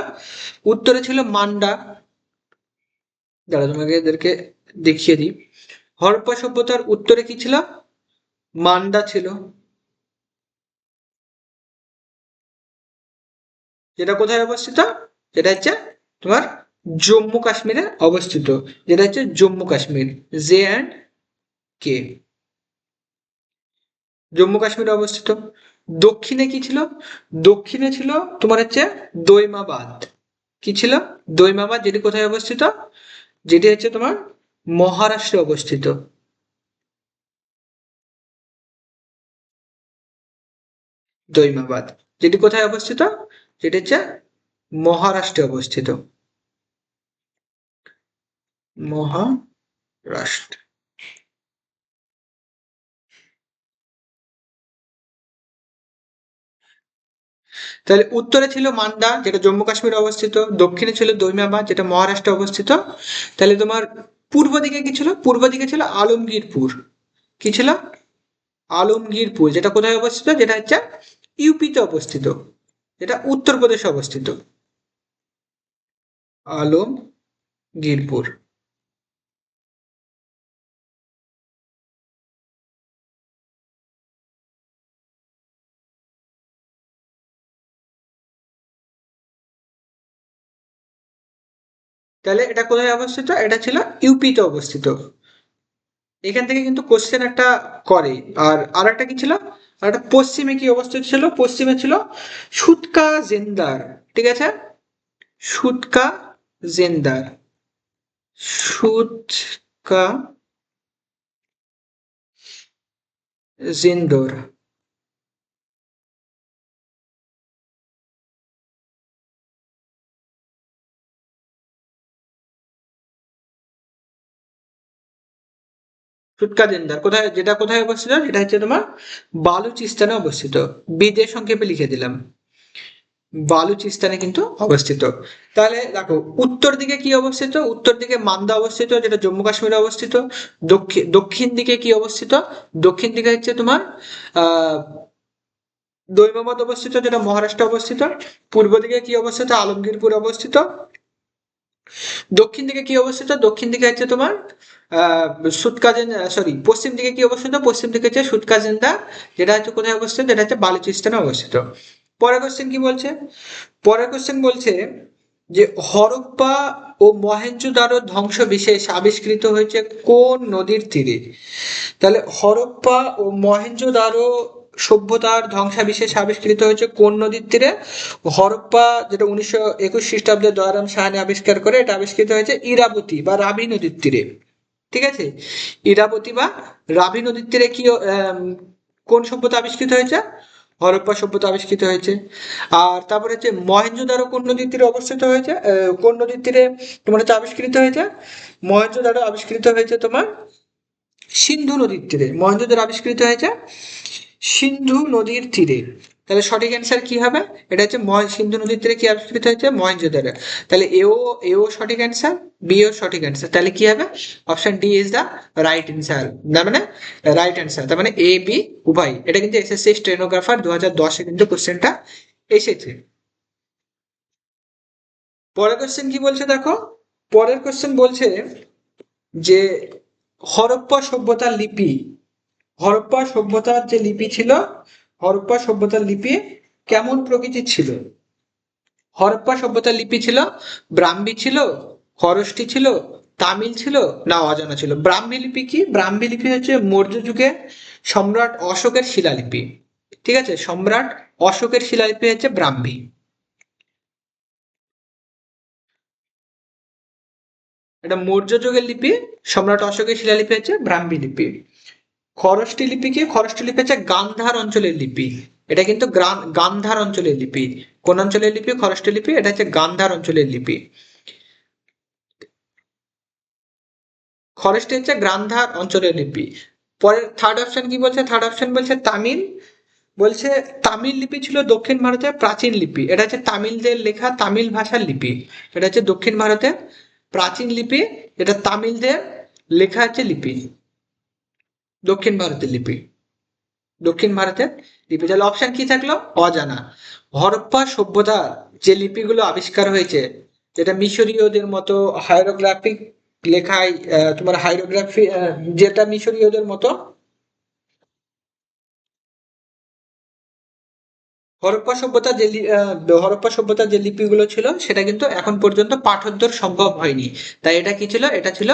উত্তরে ছিল মান্ডা। দাঁড়া, তোমাকে এদেরকে দেখিয়ে দিই। হরপ্পা সভ্যতার উত্তরে কি ছিল? মান্ডা ছিল, যেটা কোথায় অবস্থিত? যেটা হচ্ছে তোমার জম্মু কাশ্মীরে অবস্থিত, যেটা হচ্ছে জম্মু কাশ্মীর, J&K, জম্মু কাশ্মীরে অবস্থিত। দক্ষিণে কি ছিল? দক্ষিণে ছিল তোমার হচ্ছে দৈমাবাদ। কি ছিল? দৈমাবাদ, যেটি কোথায় অবস্থিত? যেটি হচ্ছে তোমার মহারাষ্ট্রে অবস্থিত। দৈমাবাদ, যেটি কোথায় অবস্থিত? যেটি হচ্ছে মহারাষ্ট্রে অবস্থিত, মহারাষ্ট্র। তাহলে উত্তরে ছিল মান্ডা, যেটা জম্মু কাশ্মীরে অবস্থিত, দক্ষিণে ছিল দৈমাবাদ, যেটা মহারাষ্ট্রে অবস্থিত। তাহলে তোমার পূর্ব দিকে কি ছিল? পূর্ব দিকে ছিল আলমগীরপুর। কি ছিল? আলমগীরপুর, যেটা কোথায় অবস্থিত? যেটা হচ্ছে ইউপিতে অবস্থিত, যেটা উত্তরপ্রদেশে অবস্থিত, আলমগীরপুর। তাহলে এটা কোথায় অবস্থিত? এটা ছিল ইউপিতে অবস্থিত। এখান থেকে কিন্তু কোশ্চেন একটা করে। আর আরেকটা কি ছিল? আর একটা পশ্চিমে কি অবস্থিত ছিল? পশ্চিমে ছিল সুতকা জেন্দার। ঠিক আছে, সুতকা জেন্দার, সুতকা জিন্দোর। সুতকা জেন্দার কোথায়, যেটা কোথায় অবস্থিত? এটা হচ্ছে তোমার বালুচিস্তানে অবস্থিত। বিদের সংক্ষেপে লিখে দিলাম, বালুচিস্তানে কিন্তু অবস্থিত। তাহলে দেখো উত্তর দিকে কি অবস্থিত? উত্তর দিকে মান্দা অবস্থিত, যেটা জম্মু কাশ্মীরে অবস্থিত। দক্ষিণ দিকে কি অবস্থিত? দক্ষিণ দিকে হচ্ছে তোমার আহ দৈমাবাদ অবস্থিত, যেটা মহারাষ্ট্রে অবস্থিত। পূর্ব দিকে কি অবস্থিত? আলমগীরপুর অবস্থিত। দক্ষিণ দিকে কি অবস্থিত? দক্ষিণ দিকে হচ্ছে তোমার সুতকাজেন, সরি, পশ্চিম দিকে কি অবস্থিত? পশ্চিম দিকে হচ্ছে সুতকাজেন্দা, যেটা হচ্ছে কোথায় অবস্থিত? যেটা হচ্ছে বালুচিস্তানে অবস্থিত। পরের কোশ্চেন কি বলছে? পরের কোশ্চেন বলছে যে হরপ্পা ও মহেঞ্জোদারো ধ্বংস বিশেষ আবিষ্কৃত হয়েছে কোন নদীর তীরে? তাহলে হরপ্পা ও মহেঞ্জোদারো সভ্যতার ধ্বংসাবিশেষ আবিষ্কৃত হয়েছে কোন নদীর তীরে? হরপ্পা, যেটা 1921 খ্রিস্টাব্দে দয়ারাম সাহানি আবিষ্কার করে, এটা আবিষ্কৃত হয়েছে ইরাবতী বা রাবি নদীর তীরে। ঠিক আছে, ইরাবতী বা রাবি নদীর তীরে কি কোন সভ্যতা আবিষ্কৃত হয়েছে? হরপ্পা সভ্যতা আবিষ্কৃত হয়েছে। আর তারপরে হচ্ছে মহেঞ্জোদারো কোন নদীর তীরে অবস্থিত হয়েছে, কোন নদীর তীরে তোমার হচ্ছে আবিষ্কৃত হয়েছে? মহেঞ্জোদারো আবিষ্কৃত হয়েছে তোমার সিন্ধু নদীর তীরে। মহেঞ্জোদারো আবিষ্কৃত হয়েছে সিন্ধু নদীর তীরে। তাহলে সঠিক অ্যান্সার কি হবে? এটা হচ্ছে সিন্ধু নদীর তীরে কি আবিষ্কৃত হয়েছে? মহেঞ্জোদারো। তাহলে এও সঠিক অ্যান্সার, বিও সঠিক অ্যান্সার। তাহলে কি হবে? Option D is the right answer, না মানে রাইট অ্যান্সার। তার মানে এ বি উভয়। এটা কিন্তু এসএসসি স্টেনোগ্রাফার 2010-এ কিন্তু কোশ্চেনটা এসেছে। পরের কোশ্চেন কি বলছে দেখো, পরের কোশ্চেন বলছে যে হরপ্পা সভ্যতার লিপি, হরপ্পা সভ্যতার যে লিপি ছিল, হরপ্পা সভ্যতার লিপি কেমন প্রকৃতির ছিল? হরপ্পা সভ্যতার লিপি ছিল ব্রাহ্মী ছিল, খরষ্টি ছিল, তামিল ছিল, না অজানা ছিল? ব্রাহ্মী লিপি কি? ব্রাহ্মী লিপি হচ্ছে মৌর্য যুগে সম্রাট অশোকের শিলালিপি। ঠিক আছে, সম্রাট অশোকের শিলালিপি হচ্ছে ব্রাহ্মী। এটা মৌর্য যুগের লিপি, সম্রাট অশোকের শিলালিপি হচ্ছে ব্রাহ্মী লিপি। খরষ্টি লিপি কি? খরষ্টি লিপি হচ্ছে গান্ধার অঞ্চলের লিপি। এটা কিন্তু গান্ধার অঞ্চলের লিপি। কোন অঞ্চলের লিপি? খরষ্টি লিপি। এটা হচ্ছে গান্ধার অঞ্চলের লিপি। খরষ্টি হচ্ছে গান্ধার অঞ্চলের লিপি। পরের থার্ড অপশন কি বলছে? থার্ড অপশন বলছে তামিল। বলছে তামিল লিপি ছিল দক্ষিণ ভারতের প্রাচীন লিপি। এটা হচ্ছে তামিলদের লেখা তামিল ভাষার লিপি। এটা হচ্ছে দক্ষিণ ভারতের প্রাচীন লিপি, এটা তামিলদের লেখা হচ্ছে লিপি, দক্ষিণ ভারতের লিপি, দক্ষিণ ভারতের লিপি। তাহলে অপশন কি থাকলো? অজানা। হরপ্পা সভ্যতার যে লিপিগুলো আবিষ্কার হয়েছে, যেটা মিশরীয়দের মতো হাইরোগ্রাফিক লেখায়, তোমার হাইরোগ্রাফি, যেটা মিশরীয়দের মতো, হরপ্পা সভ্যতা যে হরপ্পা সভ্যতার যে লিপিগুলো ছিল সেটা কিন্তু এখন পর্যন্ত পাঠোদ্ধার সম্ভব হয়নি। তাই এটা কি ছিল? এটা ছিল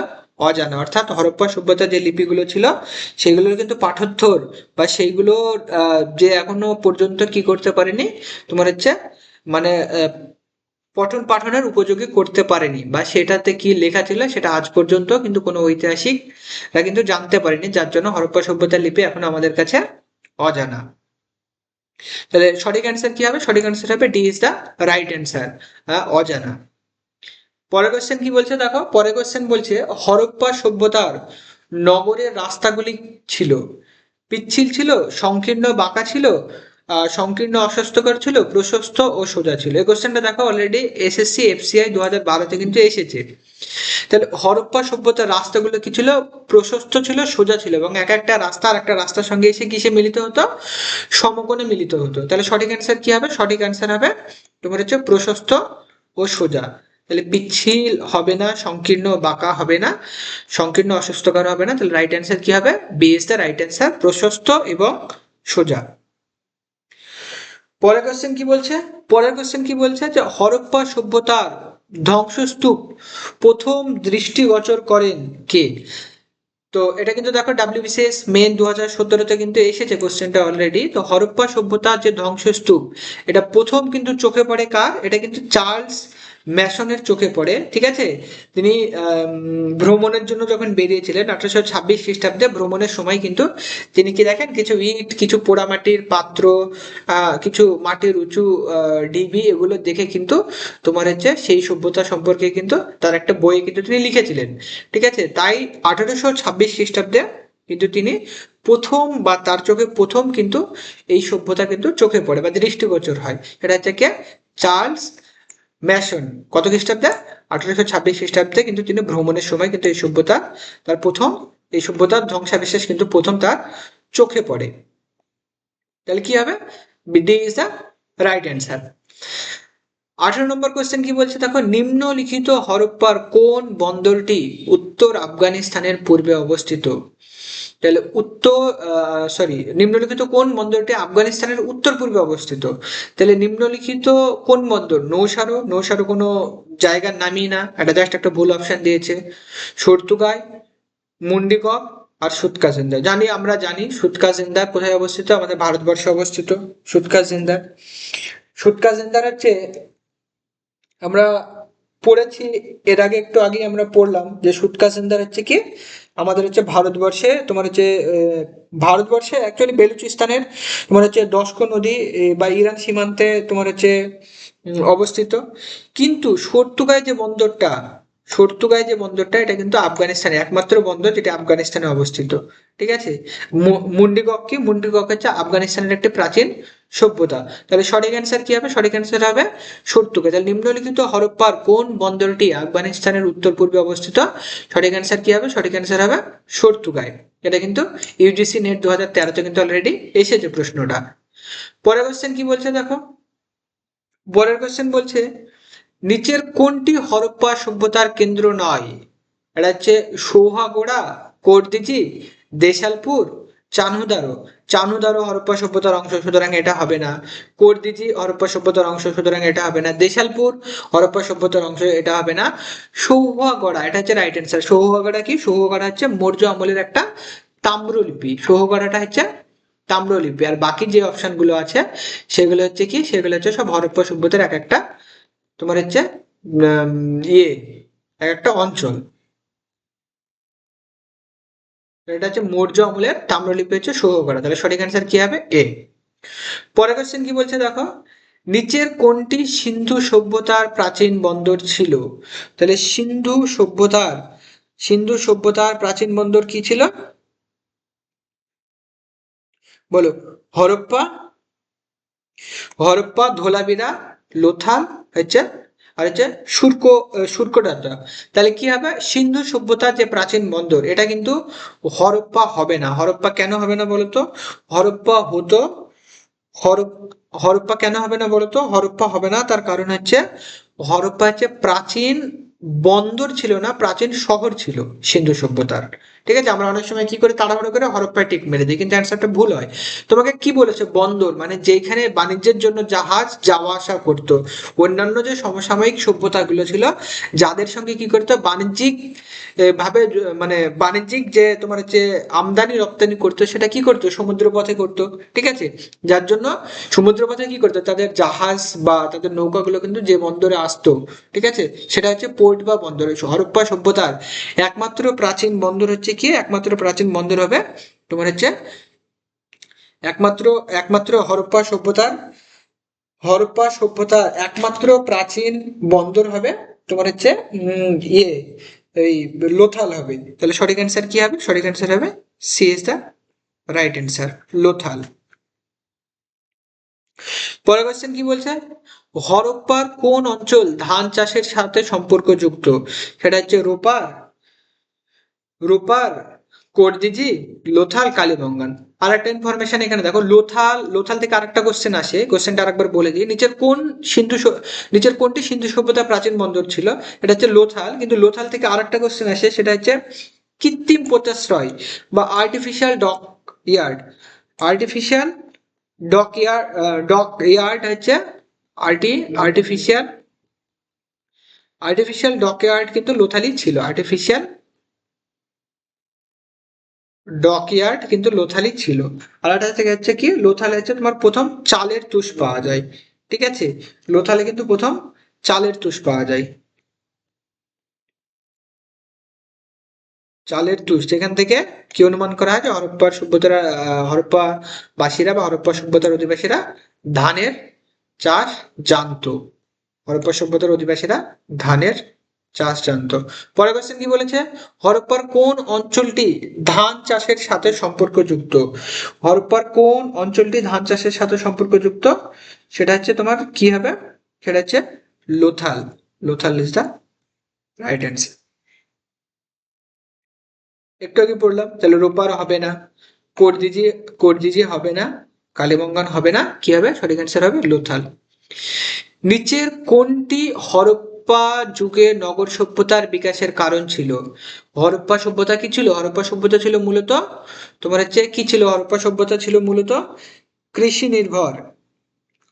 অজানা। অর্থাৎ হরপ্পা সভ্যতার যে লিপিগুলো ছিল সেগুলোর কিন্তু পাঠোদ্ধার বা সেইগুলো যে এখনো পর্যন্ত কি করতে পারেনি, তোমার হচ্ছে মানে পঠন পাঠনের উপযোগী করতে পারেনি, বা সেটাতে কি লেখা ছিল সেটা আজ পর্যন্ত কিন্তু কোনো ঐতিহাসিকরা কিন্তু জানতে পারেনি, যার জন্য হরপ্পা সভ্যতার লিপি এখন আমাদের কাছে অজানা। তাহলে সঠিক অ্যান্সার কি হবে? সঠিক অ্যান্সার হবে D is the right answer, অজানা। পরের কোশ্চেন কি বলছে দেখো, পরের কোশ্চেন বলছে হরপ্পা সভ্যতার নগরের রাস্তাগুলি ছিল পিচ্ছিল ছিল, সংকীর্ণ বাঁকা ছিল, সংকীর্ণ অস্বাস্থ্যকর ছিল, প্রশস্ত ও সোজা ছিল? এই কোশ্চেনটা দেখো অলরেডি এসএসসি এফসিআই 2012-তে কিন্তু এসেছে। তাহলে হরপ্পা সভ্যতার রাস্তাগুলো কি ছিল? প্রশস্ত ছিল, সোজা ছিল, এবং এক একটা রাস্তা আর একটা রাস্তার সঙ্গে এসে কিসে মিলিত হতো? সমকোণে মিলিত হতো। তাহলে সঠিক অ্যান্সার কি হবে? সঠিক অ্যান্সার হবে তোমার হচ্ছে প্রশস্ত ও সোজা। তাহলে পিচ্ছিল হবে না, সংকীর্ণ বাঁকা হবে না, সংকীর্ণ অস্বাস্থ্যকর হবে না। তাহলে রাইট অ্যান্সার কি হবে? B is the right answer, প্রশস্ত এবং সোজা। পরের কোশ্চেন কি বলছে? পরের কোশ্চেন কি বলছে যে হরপ্পা সভ্যতার ধ্বংসস্তূপ প্রথম দৃষ্টিগোচর করেন কে? তো এটা কিন্তু দেখো WBCS মেন 2017-তে কিন্তু এসেছে কোশ্চেনটা অলরেডি। তো হরপ্পা সভ্যতার যে ধ্বংসস্তূপ, এটা প্রথম কিন্তু চোখে পড়ে কার? এটা কিন্তু চার্লস ম্যাসনের চোখে পড়ে, ঠিক আছে। তিনি ভ্রমণের জন্য যখন বেরিয়েছিলেন 1826 খ্রিস্টাব্দে, ভ্রমণের সময় কিন্তু তিনি কি দেখেন, কিছু ইট, কিছু পোড়ামাটির পাত্র, কিছু মাটির উঁচু ঢিবি, এগুলো দেখে কিন্তু তোমার হচ্ছে সেই সভ্যতা সম্পর্কে কিন্তু তার একটা বই কিন্তু তিনি লিখেছিলেন, ঠিক আছে। তাই 1826 খ্রিস্টাব্দে কিন্তু তিনি প্রথম, বা তার চোখে প্রথম কিন্তু এই সভ্যতা কিন্তু চোখে পড়ে বা দৃষ্টিগোচর হয়। এটা হচ্ছে কে? Charles Mason. কত খ্রিস্টাব্দে? 1826 খ্রিস্টাব্দে কিন্তু তিনি ভ্রমণের সময় কিন্তু এই সভ্যতা, তার প্রথম, এই সভ্যতার ধ্বংসাবশেষ কিন্তু প্রথম তার চোখে পড়ে। তাহলে কি হবে? D is the right answer. 18 number question কি বলছে দেখো, নিম্নলিখিত হরপ্পার কোন বন্দরটি উত্তর আফগানিস্তানের পূর্বে অবস্থিত? তাহলে নিম্নলিখিত কোন বন্দরটি আফগানিস্তানের উত্তর পূর্বে অবস্থিত? তাহলে নিম্নলিখিত কোন বন্দর? নৌসারো, নৌসারো কোনো জায়গার নামই না, এটা জাস্ট একটা ভুল অপশন দিয়েছে। সর্তুগাই, মুন্ডিকক, আর সুতকা জিন্দা। আমরা জানি সুতকা জিন্দা কোথায় অবস্থিত, আমাদের ভারতবর্ষে অবস্থিত সুতকা জিন্দা। সুতকা জিন্দার হচ্ছে, আমরা পড়েছি এর আগে, একটু আগে আমরা পড়লাম যে সুতকা সেন্দার হচ্ছে কি, আমাদের হচ্ছে ভারতবর্ষে, তোমার হচ্ছে ভারতবর্ষে অ্যাকচুয়ালি বেলুচিস্তানের তোমার হচ্ছে দস্কো নদী বা ইরান সীমান্তে তোমার হচ্ছে অবস্থিত। কিন্তু সর্তুগায় যে বন্দরটা, এটা কিন্তু আফগানিস্তানের একমাত্র বন্দর যেটা আফগানিস্তানে অবস্থিত, ঠিক আছে। মুন্ডিকক কি? মুন্ডিকক হচ্ছে আফগানিস্তানের একটি প্রাচীন সভ্যতা। তাহলে সঠিক অ্যান্সার কি হবে? সঠিক অ্যান্সার হবে সর্তুগাই। তাহলে নিম্নলিখিত হরপ্পার কোন বন্দরটি আফগানিস্তানের উত্তর পূর্বে অবস্থিত? সঠিক অ্যান্সার কি হবে? সঠিক অ্যান্সার হবে সর্তুগাই। এটা কিন্তু ইউজিসি নেট 2013-তে কিন্তু অলরেডি এসেছে প্রশ্নটা। পরের কোশ্চেন কি বলছে দেখো, পরের কোশ্চেন বলছে নিচের কোনটি হরপ্পা সভ্যতার কেন্দ্র নয়? এটা হচ্ছে সৌহাগোড়া, কোর্দিজি, দেশালপুর, চানহুদারো। চানহুদারো হরপ্পা সভ্যতার অংশ, সুতরাং এটা হবে না। কোর্দিজি হরপ্পা সভ্যতার অংশ, সুতরাং এটা হবে না। দেশালপুর হরপ্পা সভ্যতার অংশ, এটা হবে না। সৌহাগড়া, এটা হচ্ছে রাইট অ্যান্সার। সৌহাগড়া কি? সৌহাগড়া হচ্ছে মৌর্য আমলের একটা তাম্রলিপি। সৌহাগড়াটা হচ্ছে তাম্রলিপি। আর বাকি যে অপশন গুলো আছে সেগুলো হচ্ছে কি? সেগুলো হচ্ছে সব হরপ্পা সভ্যতার এক একটা তোমার হচ্ছে ইয়ে, এক একটা অঞ্চল। এটা হচ্ছে মৌর্য আমলের তাম্রলিপি হচ্ছে সৌহগড়া। তাহলে সঠিক অ্যান্সার কি হবে? এ। পরের কোশ্চেন কি বলছে দেখো, নিচের কোনটি সিন্ধু সভ্যতার প্রাচীন বন্দর ছিল? তাহলে সিন্ধু সভ্যতার প্রাচীন বন্দর কি ছিল? বলো। হরপ্পা, ধোলাবিরা, লোথাল হচ্ছে, আর হচ্ছে সুরকোটাটা। তাহলে কি হবে? সিন্ধু সভ্যতার যে প্রাচীন বন্দর, এটা কিন্তু হরপ্পা হবে না। হরপ্পা কেন হবে না বলতো? হরপ্পা হতো, হরপ্পা কেন হবে না বলতো? হরপ্পা হবে না তার কারণ হচ্ছে, হরপ্পা হচ্ছে প্রাচীন বন্দর ছিল না, প্রাচীন শহর ছিল সিন্ধু সভ্যতার, ঠিক আছে। আমরা অনেক সময় কি করি, তাড়াহুড়ো করে হরপ্পায় টিক মেরে দিই, কিন্তু অ্যান্সারটা ভুল হয়। তোমাকে কি বলেছে? বন্দর মানে যেখানে বাণিজ্যের জন্য জাহাজ যাওয়া আসা করতো। অন্যান্য যে সমসাময়িক সভ্যতাগুলো ছিল, যাদের সঙ্গে কি করতো, বাণিজ্যিক ভাবে মানে বাণিজ্যিক যে তোমার হচ্ছে আমদানি রপ্তানি করতো, সেটা কি করতো? সমুদ্র পথে করতো, ঠিক আছে। যার জন্য সমুদ্র পথে কি করতো, তাদের জাহাজ বা তাদের নৌকাগুলো কিন্তু যে বন্দরে আসতো, ঠিক আছে, সেটা হচ্ছে পোর্ট বা বন্দর। হরপ্পা সভ্যতার একমাত্র প্রাচীন বন্দর হচ্ছে কি? একমাত্র প্রাচীন বন্দর হবে তোমার হচ্ছে, একমাত্র একমাত্র হরপ্পা সভ্যতার একমাত্র প্রাচীন বন্দর হবে তোমার হচ্ছে এই লোথাল হবে। তাহলে সঠিক অ্যান্সার কি হবে? সঠিক অ্যান্সার হবে C is the right answer, Lothal. পরের কোশ্চেন কি বলছে, হরপ্পার কোন অঞ্চল ধান চাষের সাথে সম্পর্কযুক্ত? সেটা হচ্ছে রূপার, কোর্দিজি, লোথাল, কালীবঙ্গান। আর একটা ইনফরমেশন এখানে দেখো, লোথাল থেকে আরেকটা কোশ্চেন আসে, কোশ্চেনটা আরেকবার বলে দিই। নিচের কোনটি সিন্ধু সভ্যতার প্রাচীন বন্দর ছিল? এটা হচ্ছে লোথাল। কিন্তু লোথাল থেকে আরেকটা কোশ্চেন আসে, সেটা হচ্ছে কৃত্রিম পোতাশ্রয় বা artificial dockyard. Artificial dockyard হচ্ছে আর্টি আর্টিফিশিয়াল আর্টিফিশিয়াল ডক ইয়ার্ড কিন্তু লোথালই ছিল। আর্টিফিশিয়াল ডকইয়ার্ড, কিন্তু লোথালই ছিল। আর একটা থেকে হচ্ছে কি, লোথালে হচ্ছে তোমার প্রথম চালের তুষ পাওয়া যায়। ঠিক আছে, লোথালে কিন্তু প্রথম চালের তুষ পাওয়া যায়। চালের তুষ, যেখান থেকে কি অনুমান করা হয় যে হরপ্পার সভ্যতারা, হরপ্পা বাসীরা বা হরপ্পা সভ্যতার অধিবাসীরা ধানের চাষ জানতো। হরপ্পা সভ্যতার অধিবাসীরা ধানের চাষ জানতো। পরের কোশ্চেন কি বলেছে, হরপ্পার কোন অঞ্চলটি ধান চাষের সাথে সম্পর্কযুক্ত? হরপ্পার কোন অঞ্চলটি ধান চাষের সাথে সম্পর্কযুক্ত? সেটা হচ্ছে তোমার কি হবে, সেটা হচ্ছে Lothal. Lothal is the right answer. একটু আগে পড়লাম, তাহলে রোপার হবে না, কোরদিজি কোরদিজি হবে না, কালীবঙ্গান হবে না, কি হবে সঠিক অ্যান্সার হবে লোথাল। নিচের কোনটি হরপ্পা যুগে নগর সভ্যতার বিকাশের কারণ ছিল? হরপ্পা সভ্যতা কি ছিল? হরপ্পা সভ্যতা ছিল মূলত তোমার হচ্ছে কি ছিল, হরপ্পা সভ্যতা ছিল মূলত কৃষি নির্ভর।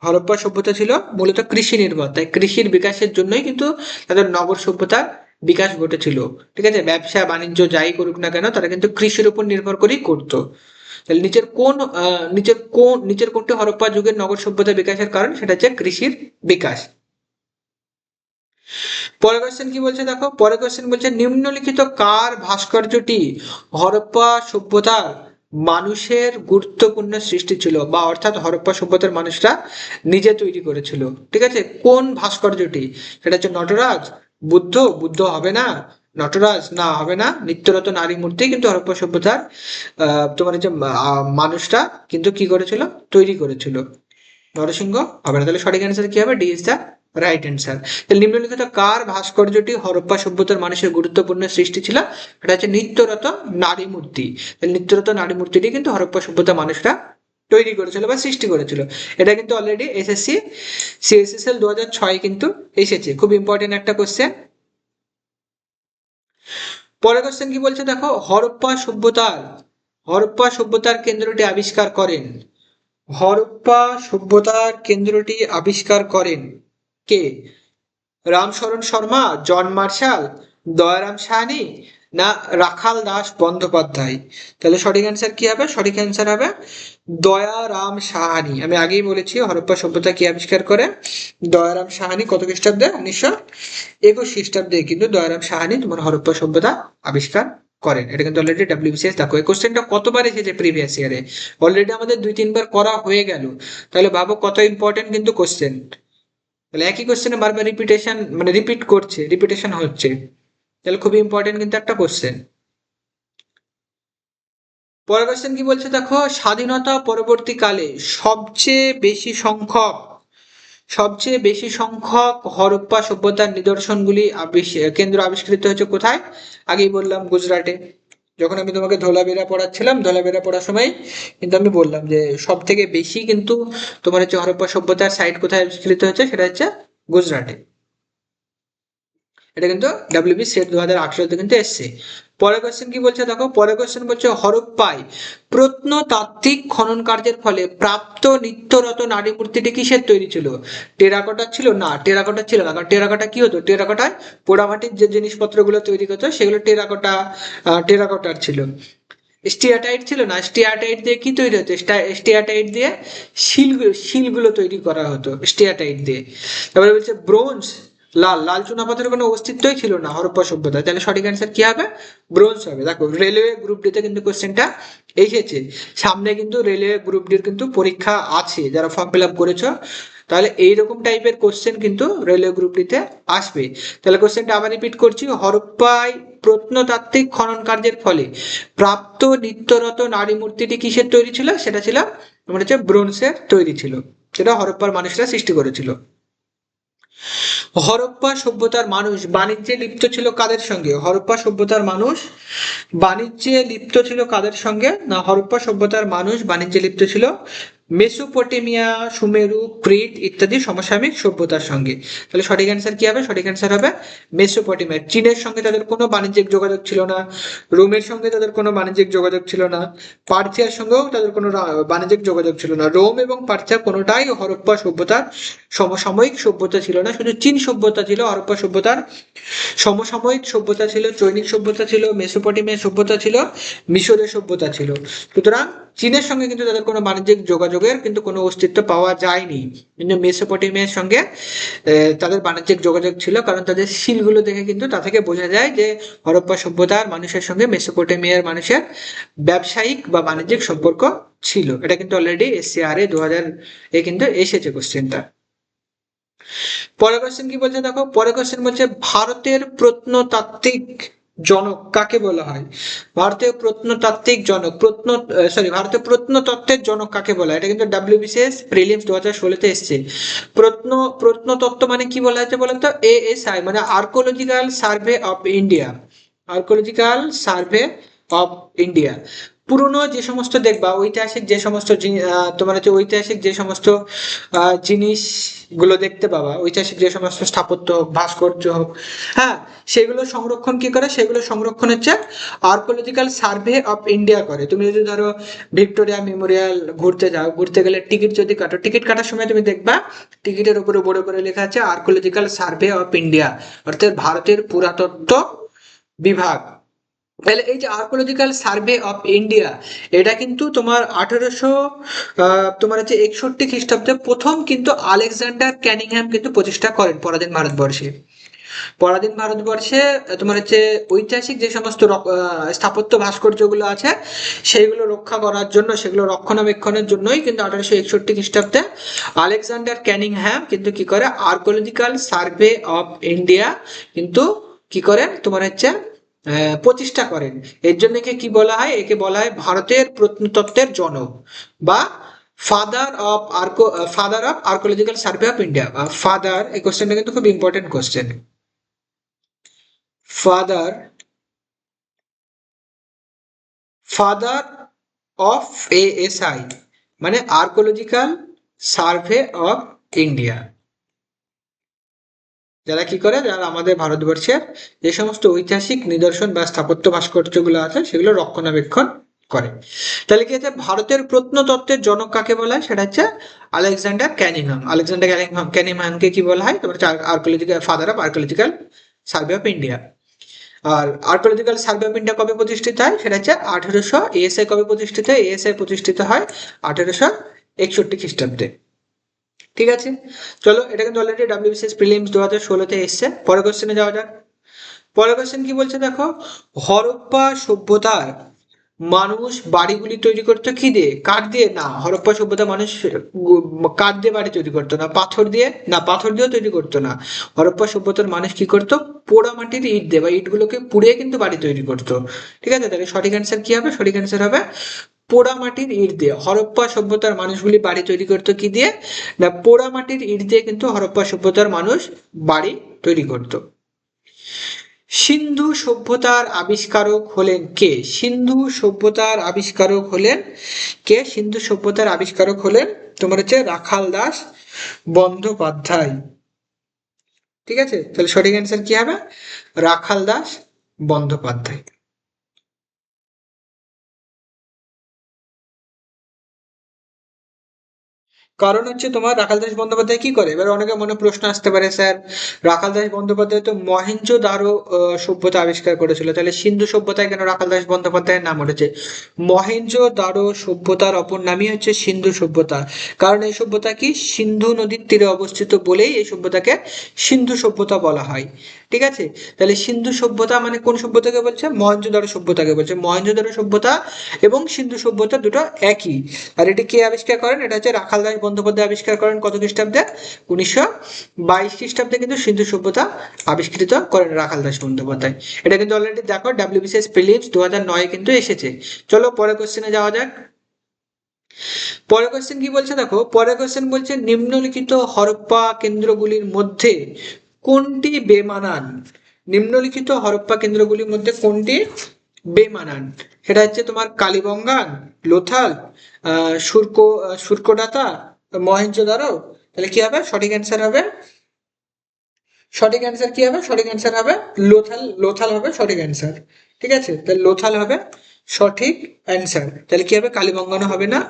হরপ্পা সভ্যতা ছিল মূলত কৃষি নির্ভর, তাই কৃষির বিকাশের জন্যই কিন্তু তাদের নগর সভ্যতার বিকাশ ঘটেছিল। ঠিক আছে, ব্যবসা বাণিজ্য যাই করুক না কেন, তারা কিন্তু কৃষির উপর নির্ভর করেই করতো। তাহলে নিচের কোনটি হরপ্পা যুগের নগর সভ্যতা বিকাশের কারণ? সেটা হচ্ছে কৃষির বিকাশ। পরের কোশ্চেন কি বলছে দেখো, পরের কোশ্চেন বলছে নিম্নলিখিত কার ভাস্কর্যটি হরপ্পা সভ্যতার মানুষের গুরুত্বপূর্ণ সৃষ্টি ছিল, বা অর্থাৎ হরপ্পা সভ্যতার মানুষরা নিজে তৈরি করেছিল? ঠিক আছে, কোন ভাস্কর্যটি? সেটা হচ্ছে নটরাজ, বুদ্ধ, বুদ্ধ হবে না, নটরাজ না হবে না, নিত্যরত নারী মূর্তি কিন্তু হরপ্পা সভ্যতার তোমার হচ্ছে মানুষরা কিন্তু কি করেছিল, তৈরি করেছিল। নরসিংহ হবে না, তাহলে সঠিক অ্যান্সার কি হবে, D is the right answer. তাহলে নিম্নলিখিত কার ভাস্কর্যটি হরপ্পা সভ্যতার মানুষের গুরুত্বপূর্ণ সৃষ্টি ছিল? এটা হচ্ছে নিত্যরত নারী মূর্তি। তাহলে নিত্যরত নারী মূর্তিটি কিন্তু হরপ্পা সভ্যতার মানুষরা তৈরি করেছিল বা সৃষ্টি করেছিল। এটা কিন্তু অলরেডি এসএসসি সিএসএসএল 2006 কিন্তু এসেছে, খুব ইম্পর্টেন্ট একটা কোশ্চেন। পরের কোশ্চেন কি বলছে দেখো, হরপ্পা সভ্যতার কেন্দ্রটি আবিষ্কার করেন? হরপ্পা সভ্যতার কেন্দ্রটি আবিষ্কার করেন কে? রামশরণ শর্মা, জন মার্শাল, দয়ারাম সাহানি, না রাখাল দাস বন্দ্যোপাধ্যায়? তাহলে সঠিক অ্যান্সার কি হবে, সঠিক অ্যান্সার হবে দয়ারাম সাহানি। আমি আগেই বলেছি হরপ্পা সভ্যতা কি আবিষ্কার করে, দয়ারাম সাহানি। কত খ্রিস্টাব্দে? 1921 খ্রিস্টাব্দে কিন্তু দয়ারাম সাহানি তোমার হরপ্পা সভ্যতা আবিষ্কার করেন। এটা কিন্তু অলরেডি ডাব্লিউবিসিএস, দেখো এই কোশ্চেনটা কতবার এসেছে প্রিভিয়াস ইয়ারে, অলরেডি আমাদের 2-3 বার করা হয়ে গেল। তাহলে ভাবো কত ইম্পর্টেন্ট কিন্তু কোশ্চেন। তাহলে একই কোশ্চেনে বারবার রিপিটেশন, মানে রিপিটেশন হচ্ছে, তাহলে খুবই ইম্পর্টেন্ট কিন্তু একটা কোশ্চেন। পরের কোশ্চেন কি বলছে দেখো, স্বাধীনতা পরবর্তীকালে সবচেয়ে বেশি সংখ্যক হরপ্পা সভ্যতার নিদর্শনগুলি কেন্দ্র আবিষ্কৃত হয়েছে কোথায়? আগেই বললাম গুজরাটে। যখন আমি তোমাকে ধোলাবেরা পড়াচ্ছিলাম, ধোলাবেরা পড়ার সময় কিন্তু আমি বললাম যে সব থেকে বেশি কিন্তু তোমার হচ্ছে হরপ্পা সভ্যতার সাইট কোথায় আবিষ্কৃত হয়েছে, সেটা হচ্ছে গুজরাটে। এটা কিন্তু ডাব্লিউবি সেট 2018-তে কিন্তু এসছে। পরের কোশ্চেন কি বলছে দেখো, পরের কোশ্চেন বলছে হরপ্পায় প্রত্নতাত্ত্বিক খনন কার্যের ফলে প্রাপ্ত নিত্যরত নারী মূর্তিটি কিসের তৈরি ছিল? টেরাকোটা ছিল না, টেরাকোটা ছিল না, কারণ টেরাকোটা কি হতো, টেরাকোটায় পোড়ামাটির যে জিনিসপত্রগুলো তৈরি হতো সেগুলো টেরাকোটার ছিল। স্টিয়াটাইট ছিল না, স্টিয়াটাইট দিয়ে কি তৈরি হতো, স্টিয়াটাইট দিয়ে শিলগুলো তৈরি করা হতো স্টিয়াটাইট দিয়ে। তারপরে বলছে ব্রোঞ্জ, লাল চুনা পাথরের কোনো অস্তিত্বই ছিল না হরপ্পা সভ্যতায়, তাহলে সঠিক অ্যান্সার কি হবে, ব্রোঞ্জ হবে। দেখো রেলওয়ে গ্রুপ ডিতে কিন্তু কোশ্চেনটা এসেছে, সামনে কিন্তু রেলওয়ে গ্রুপ ডির কিন্তু পরীক্ষা আছে, যারা ফর্ম ফিল আপ করেছো তাহলে এইরকম টাইপের কোশ্চেন কিন্তু রেলওয়ে গ্রুপ ডিতে আসবে। তাহলে কোশ্চেনটা আবার রিপিট করছি, হরপ্পায় প্রত্নতাত্ত্বিক খনন কার্যের ফলে প্রাপ্ত নিত্যরত নারী মূর্তিটি কিসের তৈরি ছিল? সেটা ছিল তোমার হচ্ছে ব্রোঞ্জের তৈরি ছিল, সেটা হরপ্পার মানুষরা সৃষ্টি করেছিল। হরপ্পা সভ্যতার মানুষ বাণিজ্যে লিপ্ত ছিল কাদের সঙ্গে? হরপ্পা সভ্যতার মানুষ বাণিজ্যে লিপ্ত ছিল কাদের সঙ্গে? না, হরপ্পা সভ্যতার মানুষ বাণিজ্যে লিপ্ত ছিল মেসোপটেমিয়া, সুমেরু, ক্রিট ইত্যাদি সমসাময়িক সভ্যতার সঙ্গে। তাহলে সঠিক অ্যান্সার কি হবে? সঠিক অ্যান্সার হবে মেসোপটেমিয়া। চীনের সঙ্গে তাদের কোনো বাণিজ্যিক যোগাযোগ ছিল না, রোমের সঙ্গে তাদের কোনো বাণিজ্যিক যোগাযোগ ছিল না, পার্থিয়ার সঙ্গেও তাদের কোনো বাণিজ্যিক যোগাযোগ ছিল না। রোম এবং পার্থিয়া কোনোটাই হরপ্পা সভ্যতার সমসাময়িক সভ্যতা ছিল না, শুধু চীন সভ্যতা ছিল হরপ্পা সভ্যতার সমসাময়িক সভ্যতা ছিল, চৈনিক সভ্যতা ছিল, মেসোপটেমিয়া সভ্যতা ছিল, মিশরের সভ্যতা ছিল। সুতরাং চীনের সঙ্গে কিন্তু তাদের কোনো বাণিজ্যিক যোগাযোগের কিন্তু কোনো অস্তিত্ব পাওয়া যায়নি, কিন্তু মেসোপটেমিয়ার সঙ্গে তাদের বাণিজ্যিক যোগাযোগ ছিল, কারণ তাদের শিলগুলো দেখে কিন্তু তা থেকে বোঝা যায় যে হরপ্পা সভ্যতার মানুষের সঙ্গে মেসোপটেমিয়ার মানুষের ব্যবসায়িক বা বাণিজ্যিক সম্পর্ক ছিল। এটা কিন্তু অলরেডি SCR 2000 কিন্তু এসেছে কোশ্চেনটা। পরের কোশ্চেন কি বলছে দেখো, পরের কোশ্চেন বলছে ভারতের প্রত্নতাত্ত্বিক জনক কাকে বলা হয়? ভারতীয় প্রত্নতাত্ত্বিক জনক ভারতীয় প্রত্নতত্ত্বের জনক কাকে বলা হয়? এটা কিন্তু WBCS প্রিলিমস 2016 এসছে। প্রত্নতত্ত্ব মানে কি বলা হয়েছে বলতো? ASI মানে archaeological survey of India. Archaeological survey of India. পুরনো যে সমস্ত দেখবা ঐতিহাসিক যে সমস্ত তোমার হচ্ছে ঐতিহাসিক যে সমস্ত জিনিসগুলো দেখতে পাবা, ঐতিহাসিক যে সমস্ত স্থাপত্য হোক, ভাস্কর্য হোক, হ্যাঁ, সেগুলো সংরক্ষণ কি করে? সেগুলো সংরক্ষণ হচ্ছে আর্কোলজিক্যাল সার্ভে অফ ইন্ডিয়া করে। তুমি যদি ধরো ভিক্টোরিয়া মেমোরিয়াল ঘুরতে যাও, ঘুরতে গেলে টিকিট যদি কাটো, টিকিট কাটার সময় তুমি দেখবা টিকিটের উপরে বড় করে লেখা আছে আর্কোলজিক্যাল সার্ভে অফ ইন্ডিয়া, অর্থাৎ ভারতের পুরাতত্ত্ব বিভাগ। তাহলে এই যে আর্কোলজিক্যাল সার্ভে অফ ইন্ডিয়া, এটা কিন্তু তোমার 1861 খ্রিস্টাব্দে প্রথম কিন্তু আলেকজান্ডার ক্যানিংহ্যাম কিন্তু প্রতিষ্ঠা করেন পরাধীন ভারতবর্ষে। পরাধীন ভারতবর্ষে তোমার হচ্ছে ঐতিহাসিক যে সমস্ত স্থাপত্য ভাস্কর্যগুলো আছে সেইগুলো রক্ষা করার জন্য, সেগুলো রক্ষণাবেক্ষণের জন্যই কিন্তু 1861 খ্রিস্টাব্দে আলেকজান্ডার ক্যানিংহ্যাম কিন্তু কি করে আর্কোলজিক্যাল সার্ভে অফ ইন্ডিয়া কিন্তু কি করেন তোমার হচ্ছে প্রতিষ্ঠা করেন। এর জন্য কি বলা হয়? একে বলা হয় ভারতের প্রত্নতত্ত্বের জনক বা father of archaeological survey of India. Father, এই কোশ্চেনটা কিন্তু খুব important question. Father of ASI মানে আর্কোলজিক্যাল সার্ভে অফ ইন্ডিয়া। যারা কি করে? যারা আমাদের ভারতবর্ষের যে সমস্ত ঐতিহাসিক নিদর্শন বা স্থাপত্য ভাস্কর্যগুলো আছে সেগুলো রক্ষণাবেক্ষণ করে। তাহলে কি হচ্ছে ভারতের প্রত্নতত্ত্বের জনক কাকে বলা হয়? সেটা হচ্ছে আলেকজান্ডার ক্যানিংহ্যাম। আলেকজান্ডার ক্যানিংহ্যামকে কি বলা হয়? তোমার archaeological father of archaeological survey of India. আর আর্কোলজিক্যাল সার্ভে অফ ইন্ডিয়া কবে প্রতিষ্ঠিত হয়? সেটা হচ্ছে 1800। ASI কবে প্রতিষ্ঠিত হয়? ASI প্রতিষ্ঠিত হয় 1861 খ্রিস্টাব্দে। ঠিক আছে, চলো, এটা কিন্তু অলরেডি WBCS প্রিলিমস 2016 এসছে। পরের কোশ্চেনে যাওয়া যাক। পরের কোশ্চেন কি বলছে দেখো, হরপ্পা সভ্যতার মানুষ বাড়িগুলি তৈরি করতো কি দিয়ে? কাঠ দিয়ে? না, হরপ্পা সভ্যতা মানুষ কাঠ দিয়ে বাড়ি তৈরি করতো না। পাথর দিয়ে? না, পাথর দিয়েও তৈরি করতো না। হরপ্পা সভ্যতার মানুষ কি করতো? পোড়া মাটির ইট দিয়ে বা ইটগুলোকে পুড়িয়ে কিন্তু বাড়ি তৈরি করতো। ঠিক আছে, তাহলে সঠিক অ্যান্সার কি হবে? সঠিক অ্যান্সার হবে পোড়া মাটির ইট দিয়ে। হরপ্পা সভ্যতার মানুষগুলি বাড়ি তৈরি করতো কি দিয়ে? না, পোড়া মাটির ইট দিয়ে কিন্তু হরপ্পা সভ্যতার মানুষ বাড়ি তৈরি করতো। সিন্ধু সভ্যতার আবিষ্কারক হলেন কে? সিন্ধু সভ্যতার আবিষ্কারক হলেন কে? সিন্ধু সভ্যতার আবিষ্কারক হলেন তোমার হচ্ছে রাখাল দাস বন্দ্যোপাধ্যায়। ঠিক আছে, তাহলে সঠিক অ্যান্সার কি হবে? রাখাল দাস বন্দ্যোপাধ্যায়। কারণ হচ্ছে তোমার রাখাল দাস বন্দ্যোপাধ্যায় কি করে? এবার অনেকের মনে প্রশ্ন আসতে পারে, স্যার রাখাল দাস বন্দ্যোপাধ্যায় তো মহেঞ্জোদারো সভ্যতা আবিষ্কার করেছিল, তাহলে সিন্ধু সভ্যতায় কেন রাখাল দাস বন্দ্যোপাধ্যায়ের নাম উঠেছে? মহেঞ্জোদারো সভ্যতার অপর নামই হচ্ছে সিন্ধু সভ্যতা। কারণ এই সভ্যতা কি সিন্ধু নদীর তীরে অবস্থিত বলেই এই সভ্যতাকে সিন্ধু সভ্যতা বলা হয়। ঠিক আছে, তাহলে সিন্ধু সভ্যতা মানে কোন সভ্যতাকে বলছে? মহেঞ্জোদারো সভ্যতাকে বলছে। মহেঞ্জোদারো সভ্যতা এবং সিন্ধু সভ্যতা দুটো একই। আর এটি কে আবিষ্কার করেন? এটা হচ্ছে রাখাল দাস বন্দ্যোপাধ্যায় আবিষ্কার করেন কত খ্রিস্টাব্দে? 1922 খ্রিস্টাব্দে কিন্তু সিন্ধু সভ্যতা আবিষ্কৃত করেন রাখাল দাস বন্দ্যোপাধ্যায়। এটা কিন্তু অলরেডি দেখো WBCS প্রিলিমস 2009 কিন্তু এসেছে। চলো পরের কোশ্চেনে যাওয়া যাক। পরের কোশ্চেন কি বলছে দেখো, পরের কোশ্চেন বলছে নিম্নলিখিত হরপ্পা কেন্দ্রগুলির মধ্যে কোনটি বেমানান? নিম্নলিখিত হরপ্পা কেন্দ্রগুলির মধ্যে কোনটি বেমানান, সেটা হচ্ছে তোমার কালীবঙ্গান, লোথাল, সুরকোটাতা, মহেঞ্জোদারো। তাহলে কি হবে সঠিক অ্যান্সার হবে, সঠিক অ্যান্সার কি হবে, সঠিক অ্যান্সার হবে লোথাল, লোথাল হবে সঠিক অ্যান্সার। ঠিক আছে, তাহলে লোথাল হবে সঠিক অ্যান্সার। তাহলে কি হবে, কালীবঙ্গানও হবে না,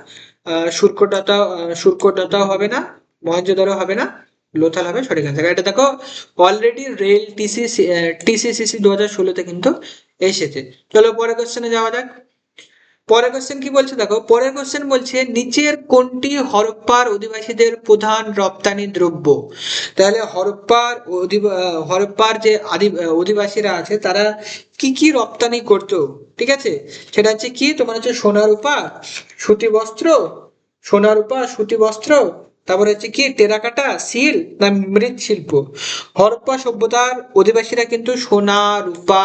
সুরকোটাটাও হবে না, মহেঞ্জোদারো হবে না, লোথাল হবে সঠিক অ্যান্সার। এটা দেখো অলরেডি রেল টিসিসিসি 2016-তে কিন্তু এসেছে। চলো পরের কোশ্চেনে যাওয়া যাক। পরের কোশ্চেন কি বলছে দেখো, পরের কোশ্চেন বলছে নিচের কোনটি হরপ্পার অধিবাসীদের প্রধান রপ্তানি দ্রব্য। তাহলে হরপ্পার যে অধিবাসীরা আছে তারা কি কি রপ্তানি করতো, ঠিক আছে, সেটা হচ্ছে কি তোমার হচ্ছে সোনা রূপা, সুতি বস্ত্র, সোনা রূপা সুতি বস্ত্র, তারপরে হচ্ছে কি টেরাকাটা, সিল না মৃৎশিল্প। হরপ্পা সভ্যতার অধিবাসীরা কিন্তু সোনা রূপা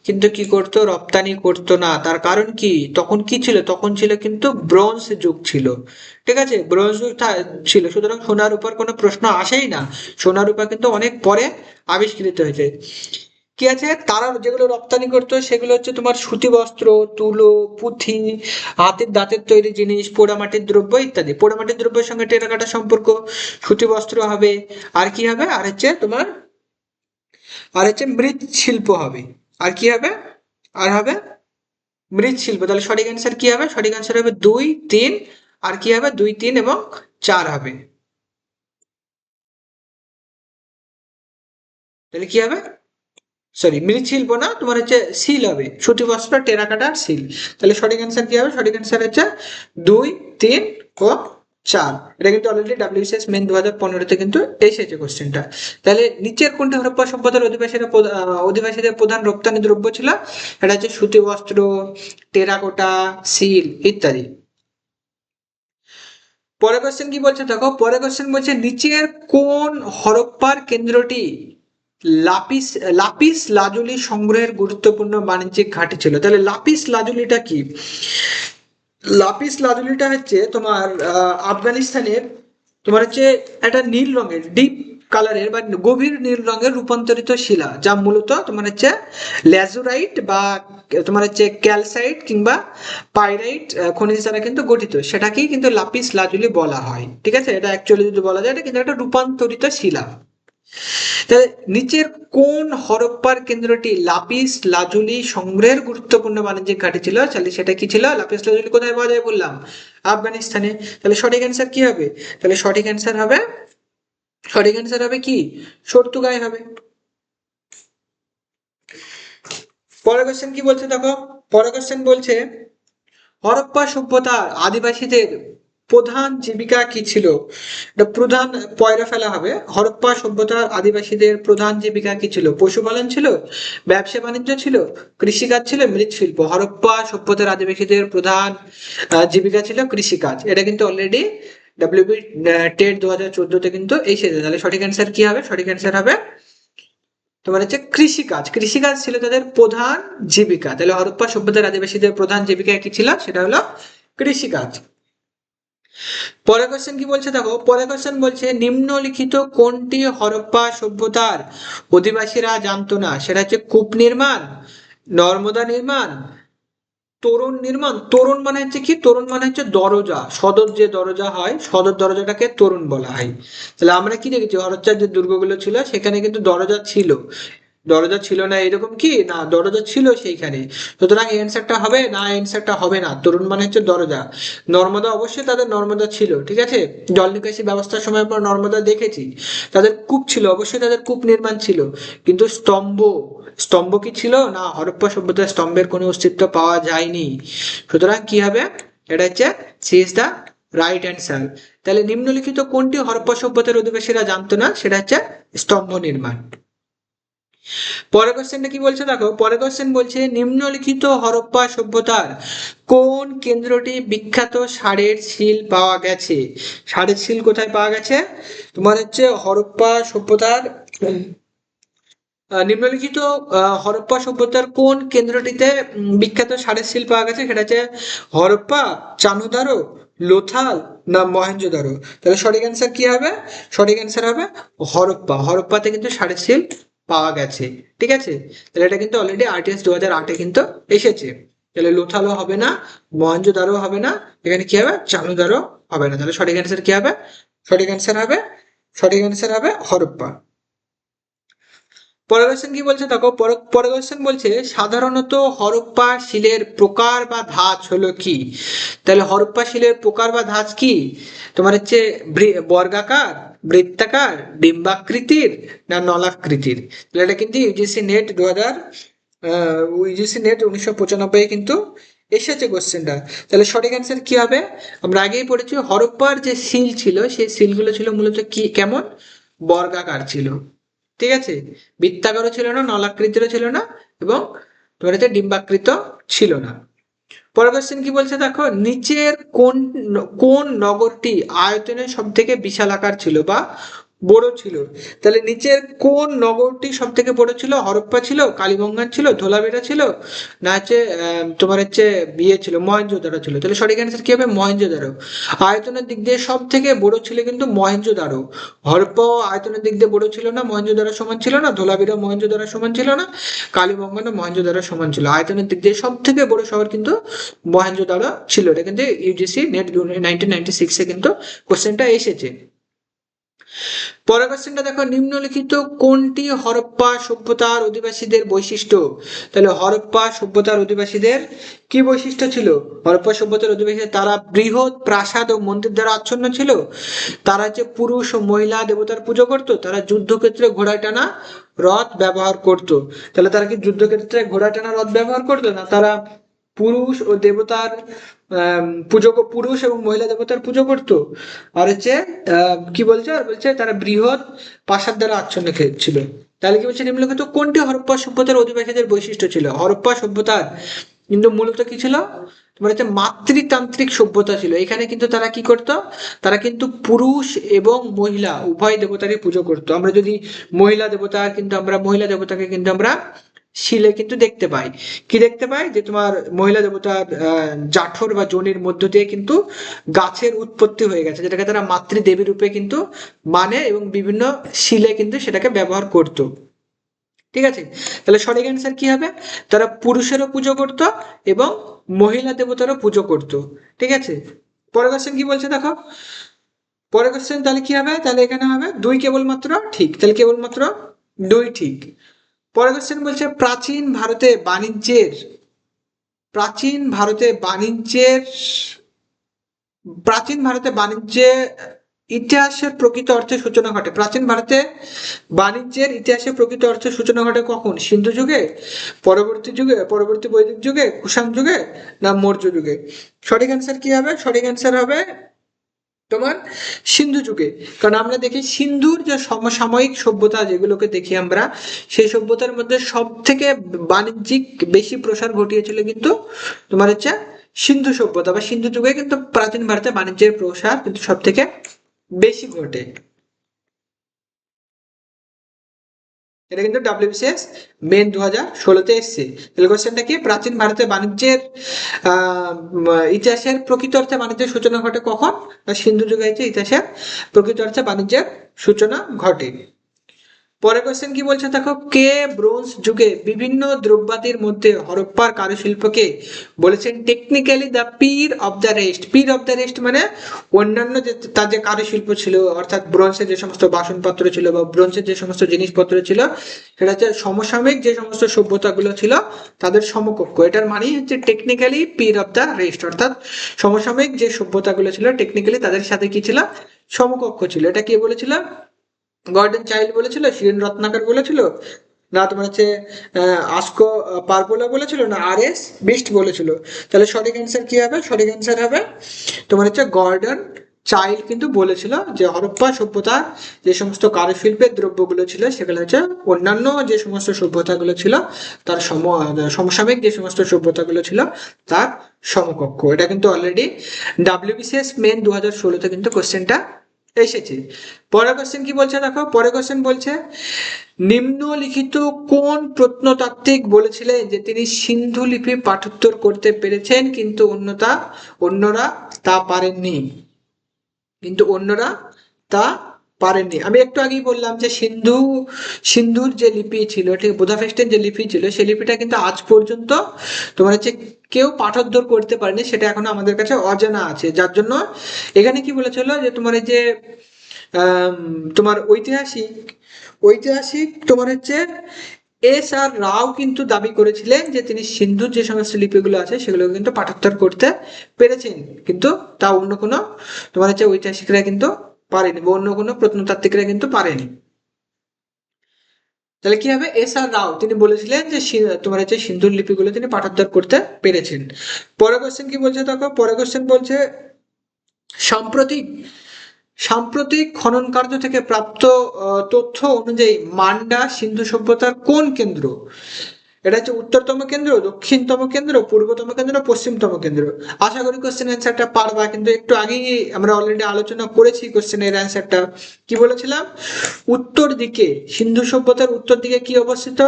কিন্তু কি করতো, রপ্তানি করতো না। তার কারণ কি, তখন কি ছিল, তখন ছিল কিন্তু ব্রোঞ্জ যুগ ছিল। ঠিক আছে, ব্রোঞ্জ যুগ ছিল, সুতরাং সোনা রূপার কোনো প্রশ্ন আসেই না। সোনা রূপা কিন্তু অনেক পরে আবিষ্কৃত হয়েছে। কি আছে, তারা যেগুলো রপ্তানি করতো সেগুলো হচ্ছে তোমার সুতি বস্ত্র, তুলো, পুঁথি, হাতের দাঁতের তৈরি জিনিস, পোড়ামাটির দ্রব্য ইত্যাদি। পোড়ামাটির দ্রব্যের সঙ্গে টেরাকাটা সম্পর্ক, সুতি বস্ত্র হবে, আর কি হবে, আর হচ্ছে তোমার, আর হচ্ছে মৃৎশিল্প হবে, আর কি হবে, আর হবে মৃৎশিল্প। তাহলে সঠিক অ্যান্সার কি হবে, সঠিক অ্যান্সার হবে 2, 3, আর কি হবে 2, 3 এবং 4 হবে। তাহলে কি হবে, সরি মৃৎশিল্প না, তোমার হচ্ছে সিল হবে, সুতি বস্ত্র, টেরাকাটা আর সিল। তাহলে সঠিক অ্যান্সার কি হবে, সঠিক অ্যান্সার হচ্ছে 2, 3 ও 4। এটা কিন্তু অলরেডি ডাব্লিউবিসিএস মেন 2015-তে কিন্তু এসেছে কোশ্চেনটা। তাহলে নিচের কোনটি হরপ্পা সভ্যতার অধিবাসীদের প্রধান রপ্তানি দ্রব্য ছিল, এটা হচ্ছে সুতি বস্ত্র, টেরাকোটা, সিল ইত্যাদি। পরের কোশ্চেন কি বলছে দেখো, পরের কোশ্চেন বলছে নিচের কোন হরপ্পার কেন্দ্রটি লাপিস লাপিস লাজুলি সংগ্রহের গুরুত্বপূর্ণ বাণিজ্যিক ঘাঁটি ছিল। তাহলে লাপিস লাজুলিটা কি, লাপিস লাজুলিটা হচ্ছে তোমার আফগানিস্তানের তোমার হচ্ছে একটা নীল রঙের ডিপ কালারের বা গভীর নীল রঙের রূপান্তরিত শিলা, যা মূলত তোমার হচ্ছে ল্যাজুরাইট বা তোমার হচ্ছে ক্যালসাইট কিংবা পাইরাইট খনিজ দ্বারা কিন্তু গঠিত, সেটাকেই কিন্তু লাপিস লাজুলি বলা হয়। ঠিক আছে, এটা অ্যাকচুয়ালি যদি বলা যায় এটা কিন্তু একটা রূপান্তরিত শিলা। তাহলে নিচের কোন হরপ্পার কেন্দ্রটি লাপিস লাজুলি সংগ্রহের গুরুত্বপূর্ণ বাণিজ্যিক ঘাঁটি ছিল, তাহলে সেটা কি ছিল, লাপিস লাজুলি কোথায় পাওয়া যায় বললাম, আফগানিস্তানে। তাহলে সঠিক অ্যান্সার কি হবে, তাহলে সঠিক অ্যান্সার হবে, সঠিক অ্যান্সার হবে কি সর্তুগায় হবে। পরের কোশ্চেন কি বলছে দেখো, পরের কোশ্চেন বলছে হরপ্পা সভ্যতার আদিবাসীদের প্রধান জীবিকা কি ছিল। এটা প্রধান পয়রা ফেলা হবে, হরপ্পা সভ্যতার আদিবাসীদের প্রধান জীবিকা কি ছিল, পশুপালন ছিল, ব্যবসা বাণিজ্য ছিল, কৃষিকাজ ছিল, মৃৎশিল্প। হরপ্পা সভ্যতার আদিবাসীদের প্রধান জীবিকা ছিল কৃষিকাজ। এটা কিন্তু অলরেডি ডাব্লিউবি টেট 2014-তে কিন্তু এসেছে। তাহলে সঠিক অ্যান্সার কি হবে, সঠিক অ্যান্সার হবে তোমার হচ্ছে কৃষিকাজ। কৃষিকাজ ছিল তাদের প্রধান জীবিকা। তাহলে হরপ্পা সভ্যতার আদিবাসীদের প্রধান জীবিকা কি ছিল, সেটা হলো কৃষিকাজ। পরের কোশ্চেন কি বলছে দেখো, পরের কোশ্চেন বলছে নিম্নলিখিত কোনটি হরপ্পা সভ্যতার অধিবাসীরা জানতো না, সেটা হচ্ছে কূপ নির্মাণ, নর্মদা নির্মাণ, তোরণ নির্মাণ। তোরণ মানে হচ্ছে কি, তোরণ মানে হচ্ছে দরজা, সদর যে দরজা হয়, সদর দরজাটাকে তোরণ বলা হয়। তাহলে আমরা কি দেখেছি, হরপ্পার যে দুর্গগুলো ছিল সেখানে কিন্তু দরজা ছিল, দরজা ছিল না এরকম কি না, দরজা ছিল সেইখানে। সুতরাং এই অ্যান্সারটা হবে না, অ্যান্সারটা হবে না, তরুণ মানে হচ্ছে দরজা। নর্মদা অবশ্যই তাদের নর্মদা ছিল, ঠিক আছে, জল নিকাশি ব্যবস্থার সময় আমরা নর্মদা দেখেছি। তাদের কূপ ছিল, অবশ্যই তাদের কূপ নির্মাণ ছিল, কিন্তু স্তম্ভ, স্তম্ভ কি ছিল না, হরপ্পা সভ্যতার স্তম্ভের কোনো অস্তিত্ব পাওয়া যায়নি। সুতরাং কি হবে, এটা হচ্ছে C is the right answer. তাহলে নিম্নলিখিত কোনটি হরপ্পা সভ্যতার অধিবাসীরা জানতো না, সেটা হচ্ছে স্তম্ভ নির্মাণ। পরের কোশ্চেনটা কি বলছে দেখো, পরের কোশ্চেন বলছে নিম্নলিখিত হরপ্পা সভ্যতার কোন কেন্দ্রটি বিখ্যাত ষাঁড়ের সিল পাওয়া গেছে। ষাঁড়ের সিল কোথায় পাওয়া গেছে, তোমার হচ্ছে হরপ্পা সভ্যতার নিম্নলিখিত হরপ্পা সভ্যতার কোন কেন্দ্রটিতে বিখ্যাত ষাঁড়ের সিল পাওয়া গেছে, সেটা হচ্ছে হরপ্পা, চানুদারো, লোথাল না মহেঞ্জোদারো। তাহলে সঠিক অ্যান্সার কি হবে, সঠিক অ্যান্সার হবে হরপ্পা। হরপ্পাতে কিন্তু ষাঁড়ের সিল পাওয়া গেছে। ঠিক আছে, তাহলে এটা কিন্তু অলরেডি RTS 2008-এ কিন্তু এসেছে। তাহলে লোথালও হবে না, মহেঞ্জোদারো হবে না, এখানে কি হবে, চানুদারো হবে না। তাহলে সঠিক অ্যান্সার কি হবে, সঠিক অ্যান্সার হবে, সঠিক অ্যান্সার হবে হরপ্পা। পরের কোশ্চেন কি বলছে দেখো, পরের কোশ্চেন বলছে সাধারণত হরপ্পা শিলের প্রকার বা ধাঁচ হলো কি। তাহলে হরপ্পা শিলের প্রকার বা ধাঁচ কি, তোমার হচ্ছে বর্গাকার, বৃত্তাকার, ডিম্বাকৃতির, না নলাকৃতির। তাহলে এটা কিন্তু ইউজিসি নেট 2000, ইউজিসি নেট 1995 কিন্তু এসেছে কোশ্চেনটা। তাহলে সঠিক অ্যান্সার কি হবে, আমরা আগেই পড়েছি হরপ্পার যে শিল ছিল সেই শিলগুলো ছিল মূলত কি কেমন, বর্গাকার ছিল। ঠিক আছে, বৃত্তাকারও ছিল না, নলাকৃতিরও ছিল না, এবং তোমার হচ্ছে ডিম্বাকৃত ছিল না। পরের কোশ্চেন কি বলছে দেখো, নিচের কোন কোন নগরটি আয়তনে সব থেকে বিশাল আকার ছিল বা বড় ছিল। তাহলে নিচের কোন নগরটি সব থেকে বড় ছিল, হরপ্পা ছিল, কালীবঙ্গান ছিল, ধোলাভিরা ছিল, না হচ্ছে তোমার হচ্ছে বিয়ে ছিল, মহেঞ্জোদারো ছিল। তাহলে সঠিক অ্যান্সার কি হবে, মহেঞ্জোদারো। আয়তনের দিক দিয়ে সব থেকে বড় ছিল কিন্তু মহেঞ্জোদারো। হরপ্পাও আয়তনের দিক দিয়ে বড় ছিল না, মহেঞ্জোদারো সমান ছিল না, ধোলাভিরা মহেঞ্জোদারো সমান ছিল না, কালীবঙ্গান মহেঞ্জোদারো সমান ছিল। আয়তনের দিক দিয়ে সব থেকে বড় শহর কিন্তু মহেঞ্জোদারো ছিল। এটা কিন্তু ইউজিসি নেট 1996-এ কিন্তু কোশ্চেনটা এসেছে। পরের কোশ্চেনটা দেখো, নিম্নলিখিত কোনটি হরপ্পা সভ্যতার অধিবাসীদের বৈশিষ্ট্য। তাহলে হরপ্পা সভ্যতার অধিবাসীদের কি বৈশিষ্ট্য ছিল, হরপ্পা সভ্যতার অধিবাসীদের তারা বৃহৎ প্রাসাদ ও মন্দির দ্বারা আচ্ছন্ন ছিল, তারা যে পুরুষ ও মহিলা দেবতার পুজো করত, তারা যুদ্ধক্ষেত্রে ঘোড়া টানা রথ ব্যবহার করত। তাহলে তারা কি যুদ্ধক্ষেত্রে ঘোড়া টানা রথ ব্যবহার করতো না, তারা পুরুষ ও দেবতার পুজো, পুরুষ এবং মহিলা দেবতার পুজো করতো। আর হচ্ছে কি বলছে, আর বলছে তারা বৃহৎ প্রাসাদ দ্বারা আচ্ছন্ন ছিল। তাহলে কি বলছে, নিম্নলিখিত কোনটি হরপ্পা সভ্যতার অধিবাসীদের বৈশিষ্ট্য ছিল। হরপ্পা সভ্যতার কিন্তু মূলত কি ছিল, তোমার হচ্ছে মাতৃতান্ত্রিক সভ্যতা ছিল। এখানে কিন্তু তারা কি করতো, তারা কিন্তু পুরুষ এবং মহিলা উভয় দেবতারই পুজো করতো। আমরা যদি মহিলা দেবতা, কিন্তু আমরা মহিলা দেবতাকে কিন্তু আমরা শিলে কিন্তু দেখতে পাই। কি দেখতে পাই, যে তোমার মহিলা দেবতার জাঠর বা যোনির মধ্য দিয়ে কিন্তু গাছের উৎপত্তি হয়ে গেছে, যেটাকে তারা মাতৃদেবী রূপে কিন্তু মানে, এবং বিভিন্ন শিলে কিন্তু সেটাকে ব্যবহার করতো। ঠিক আছে, তাহলে সঠিক অ্যান্সার কি হবে, তারা পুরুষেরও পুজো করত এবং মহিলা দেবতারও পুজো করত। ঠিক আছে, পরের কোশ্চেন কি বলছে দেখো, পরের কোশ্চেন তাহলে কি হবে, তাহলে এখানে হবে দুই কেবলমাত্র ঠিক, তাহলে কেবলমাত্র দুই ঠিক। পরের কোশ্চেন বলছে প্রাচীন ভারতে বাণিজ্যের প্রাচীন ভারতে বাণিজ্যে ইতিহাসের প্রকৃত অর্থে সূচনা ঘটে। প্রাচীন ভারতে বাণিজ্যের ইতিহাসে প্রকৃত অর্থে সূচনা ঘটে কখন, সিন্ধু যুগে, পরবর্তী বৈদিক যুগে, কুষাণ যুগে, না মৌর্য যুগে। সঠিক অ্যান্সার কি হবে, সঠিক অ্যান্সার হবে তোমার সিন্ধু যুগে। কারণ আমরা দেখি সিন্ধুর যে সমসাময়িক সভ্যতা যেগুলোকে দেখি আমরা, সেই সভ্যতার মধ্যে সব থেকে বাণিজ্যিক বেশি প্রসার ঘটিয়েছিল কিন্তু তোমার হচ্ছে সিন্ধু সভ্যতা বা সিন্ধু যুগে কিন্তু প্রাচীন ভারতে বাণিজ্যের প্রসার কিন্তু সব থেকে বেশি ঘটে। এটা কিন্তু WBCS মেন 2016-তে এসছে। তাহলে কোশ্চেনটা কি, প্রাচীন ভারতে বাণিজ্যের ইতিহাসের প্রকৃত অর্থে বাণিজ্যের সূচনা ঘটে কখন, সিন্ধু যুগে হচ্ছে ইতিহাসের প্রকৃত অর্থে বাণিজ্যের সূচনা ঘটে। পরের কোশ্চেন কি বলছে দেখো, কে ব্রোঞ্জ যুগে বিভিন্ন দ্রব্যাদির মধ্যে হরপ্পার কারুশিল্পকে বলেছেন টেকনিক্যালি দ্য পীর অফ দ্য রেস্ট। পীর অফ দ্য রেস্ট মানে অন্যান্য যে তার যে কারুশিল্প ছিল, অর্থাৎ ব্রোঞ্জের যে সমস্ত বাসনপত্র ছিল বা ব্রোঞ্জের যে সমস্ত জিনিসপত্র ছিল, সেটা হচ্ছে সমসাময়িক যে সমস্ত সভ্যতাগুলো ছিল তাদের সমকক্ষ। এটার মানেই হচ্ছে টেকনিক্যালি পীর অফ দ্য রেস্ট, অর্থাৎ সমসাময়িক যে সভ্যতাগুলো ছিল টেকনিক্যালি তাদের সাথে কি ছিল, সমকক্ষ ছিল। এটা কে বলেছিল, গর্ডন চাইল্ড বলেছিল, শিরেন রত্নাকর বলেছিল, না তোমার হচ্ছে আস্কো পারবোলা বলেছিল, না RS বিস্ট বলেছিল। তাহলে সঠিক অ্যান্সার কি হবে, সঠিক অ্যান্সার হবে তোমার হচ্ছে গর্ডন চাইল্ড কিন্তু বলেছিল যে হরপ্পা সভ্যতার যে সমস্ত কারুশিল্পের দ্রব্যগুলো ছিল সেগুলো হচ্ছে অন্যান্য যে সমস্ত সভ্যতাগুলো ছিল তার সমসাময়িক যে সমস্ত সভ্যতাগুলো ছিল তার সমকক্ষ। এটা কিন্তু অলরেডি WBCS মেন 2016-তে কিন্তু কোশ্চেনটা এসেছে। পরের কোশ্চেন কি বলছে দেখো, পরের কোশ্চেন বলছে নিম্নলিখিত কোন প্রত্নতাত্ত্বিক বলেছিলেন যে তিনি সিন্ধু লিপি পাঠোত্তর করতে পেরেছেন কিন্তু অন্যরা তা পারেননি, কিন্তু অন্যরা তা পারেননি। আমি একটু আগেই বললাম যে সিন্ধুর যে লিপি ছিল, ঠিক বুদাপেস্টের যে লিপি ছিল, সেই লিপিটা কিন্তু আজ পর্যন্ত তোমার হচ্ছে কেউ পাঠোদ্ধার করতে পারেনি, সেটা এখনো আমাদের কাছে অজানা আছে। যার জন্য এখানে কি বলেছিল যে তোমার এই যে আম, তোমার ঐতিহাসিক ঐতিহাসিক তোমার হচ্ছে এস আর রাও কিন্তু দাবি করেছিলেন যে তিনি সিন্ধুর যে সমস্ত লিপিগুলো আছে সেগুলো কিন্তু পাঠোদ্ধার করতে পেরেছেন, কিন্তু তা অন্য কোনো তোমার হচ্ছে ঐতিহাসিকরা কিন্তু পারেনি, বা অন্য কোনো প্রত্নতাত্ত্বিকরা কিন্তু পারেনি। তাহলে কি হবে, এস আর রাও তিনি বলেছিলেন যে তোমার হচ্ছে সিন্ধুর লিপিগুলো তিনি পাঠোদ্ধার করতে পেরেছেন। পরের কোশ্চেন কি বলছে দেখো, পরের কোশ্চেন বলছে সাম্প্রতিক সাম্প্রতিক খনন কার্য থেকে প্রাপ্ত তথ্য অনুযায়ী মান্ডা সিন্ধু সভ্যতার কোন কেন্দ্র? এটা হচ্ছে উত্তরতম কেন্দ্র, দক্ষিণতম কেন্দ্র, পূর্বতম কেন্দ্র, পশ্চিমতম কেন্দ্র। আশা করি কোশ্চেন অ্যান্সারটা পারবা, কিন্তু একটু আগেই আমরা অলরেডি আলোচনা করেছি কোশ্চেনের অ্যান্সারটা। কি বলেছিলাম, উত্তর দিকে সিন্ধু সভ্যতার উত্তর দিকে কি অবস্থিত?